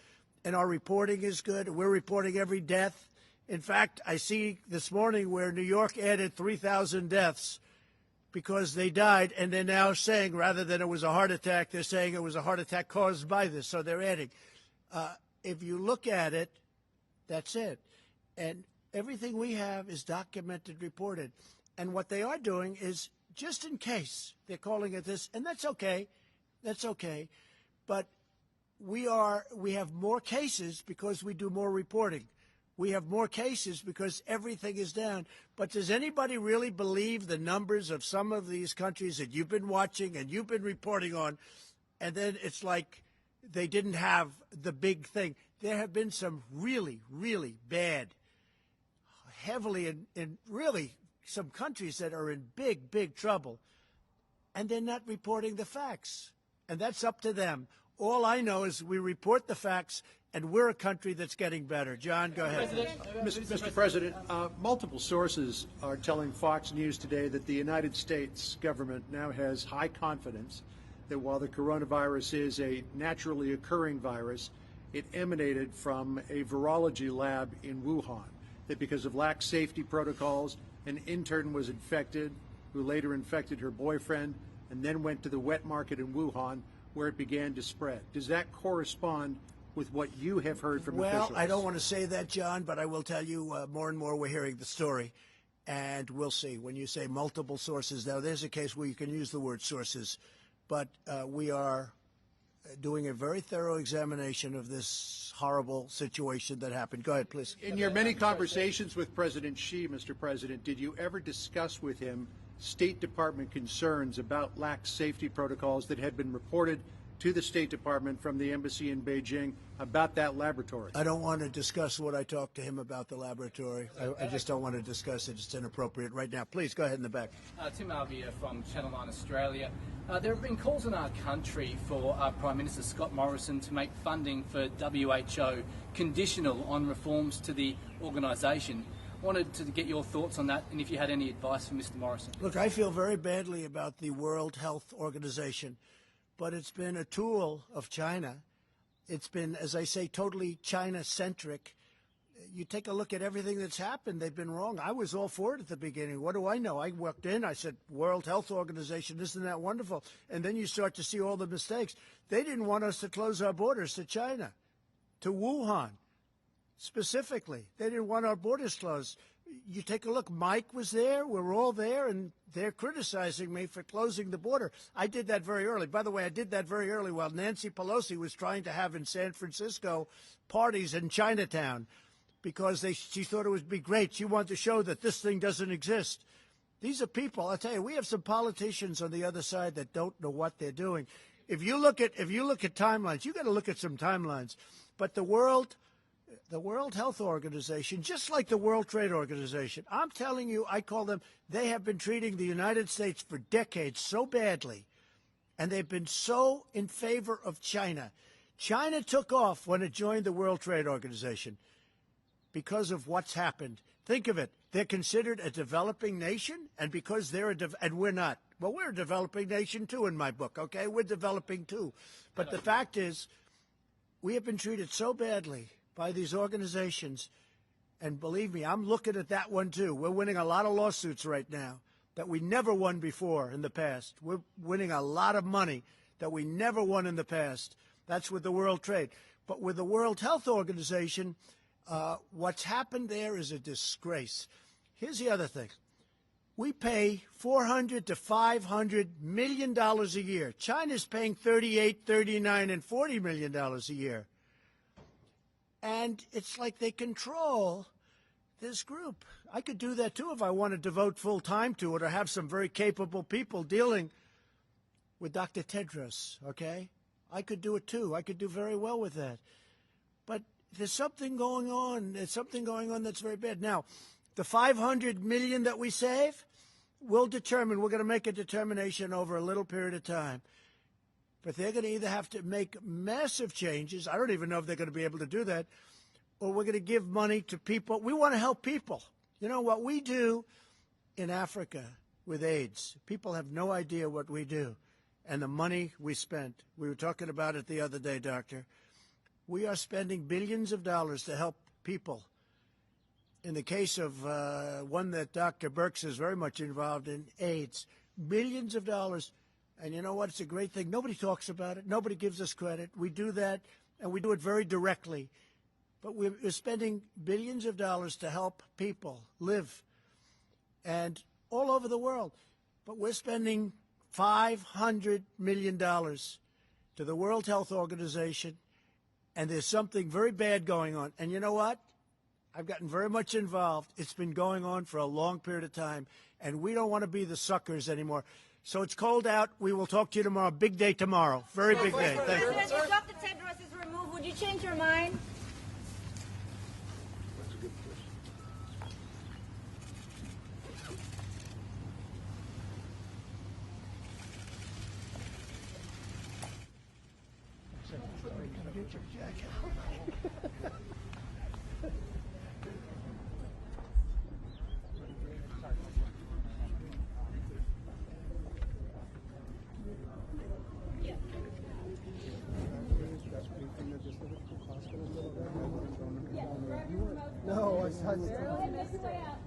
G: and our reporting is good. We're reporting every death. In fact, I see this morning where New York added 3,000 deaths because they died, and they're now saying, rather than it was a heart attack, they're saying it was a heart attack caused by this. So they're adding. If you look at it, that's it. And everything we have is documented, reported. And what they are doing is, just in case, they're calling it this, and that's okay. That's okay. But we have more cases because we do more reporting. We have more cases because everything is down. But does anybody really believe the numbers of some of these countries that you've been watching and you've been reporting on, and then it's like they didn't have the big thing? There have been some really, really bad, heavily in really some countries that are in big, big trouble, and they're not reporting the facts. And that's up to them. All I know is we report the facts, and we're a country that's getting better. John, go ahead.
B: Mr. President, multiple sources are telling Fox News today that the United States government now has high confidence that while the coronavirus is a naturally occurring virus, it emanated from a virology lab in Wuhan, that because of lax safety protocols, an intern was infected, who later infected her boyfriend, and then went to the wet market in Wuhan, where it began to spread. Does that correspond with what you have heard from officials?
G: Well, I don't want to say that, John, but I will tell you more and more we're hearing the story, and we'll see. When you say multiple sources, now there's a case where you can use the word sources, but we are doing a very thorough examination of this horrible situation that happened. Go ahead, please.
B: In your many conversations with President Xi, Mr. President, did you ever discuss with him State Department concerns about lax safety protocols that had been reported to the State Department from the embassy in Beijing about that laboratory?
G: I don't want to discuss what I talked to him about the laboratory. I just don't want to discuss it. It's inappropriate right now. Please, go ahead in the back.
P: Tim Albier from Channel 9 Australia. There have been calls in our country for Prime Minister Scott Morrison to make funding for WHO conditional on reforms to the organisation. Wanted to get your thoughts on that, and if you had any advice for Mr. Morrison.
G: Look, I feel very badly about the World Health Organization, but it's been a tool of China. It's been, as I say, totally China-centric. You take a look at everything that's happened, they've been wrong. I was all for it at the beginning. What do I know? I walked in, I said, World Health Organization, isn't that wonderful? And then you start to see all the mistakes. They didn't want us to close our borders to China, to Wuhan. Specifically, they didn't want our borders closed. You take a look, Mike was there, we're all there, and they're criticizing me for closing the border. I did that very early. By the way, I did that very early while Nancy Pelosi was trying to have in San Francisco parties in Chinatown because she thought it would be great. She wanted to show that this thing doesn't exist. These are people, I'll tell you, we have some politicians on the other side that don't know what they're doing. If you look at timelines, you got to look at some timelines. But the World Health Organization, just like the World Trade Organization, I'm telling you, I call them, they have been treating the United States for decades so badly, and they've been so in favor of China. China took off when it joined the World Trade Organization because of what's happened. Think of it. They're considered a developing nation, and because they're and we're not. Well, we're a developing nation, too, in my book, okay? We're developing, too. But the fact is, we have been treated so badly by these organizations, and believe me, I'm looking at that one too. We're winning a lot of lawsuits right now that we never won before in the past. We're winning a lot of money that we never won in the past. That's with the World Trade. But with the World Health Organization, what's happened there is a disgrace. Here's the other thing. We pay $400 to $500 million a year. China's paying $38, $39, and $40 million a year. And it's like they control this group. I could do that, too, if I want to devote full time to it or have some very capable people dealing with Dr. Tedros, okay? I could do it, too. I could do very well with that. But there's something going on. There's something going on that's very bad. Now, the $500 million that we save, we're going to make a determination over a little period of time. But they're going to either have to make massive changes. I don't even know if they're going to be able to do that. Or we're going to give money to people. We want to help people. You know, what we do in Africa with AIDS, people have no idea what we do. And the money we spent. We were talking about it the other day, Doctor. We are spending billions of dollars to help people. In the case of one that Dr. Birx is very much involved in, AIDS, billions of dollars. And you know what? It's a great thing. Nobody talks about it. Nobody gives us credit. We do that, and we do it very directly. But we're spending billions of dollars to help people live, and all over the world. But we're spending $500 million to the World Health Organization, and there's something very bad going on. And you know what? I've gotten very much involved. It's been going on for a long period of time, and we don't want to be the suckers anymore. So it's cold out. We will talk to you tomorrow. Big day tomorrow. Very big day. Thank you.
O: President, if Dr. Tedros is removed, would you change your mind?
M: That's a good question.
A: No, I said. Go ahead, make your way out.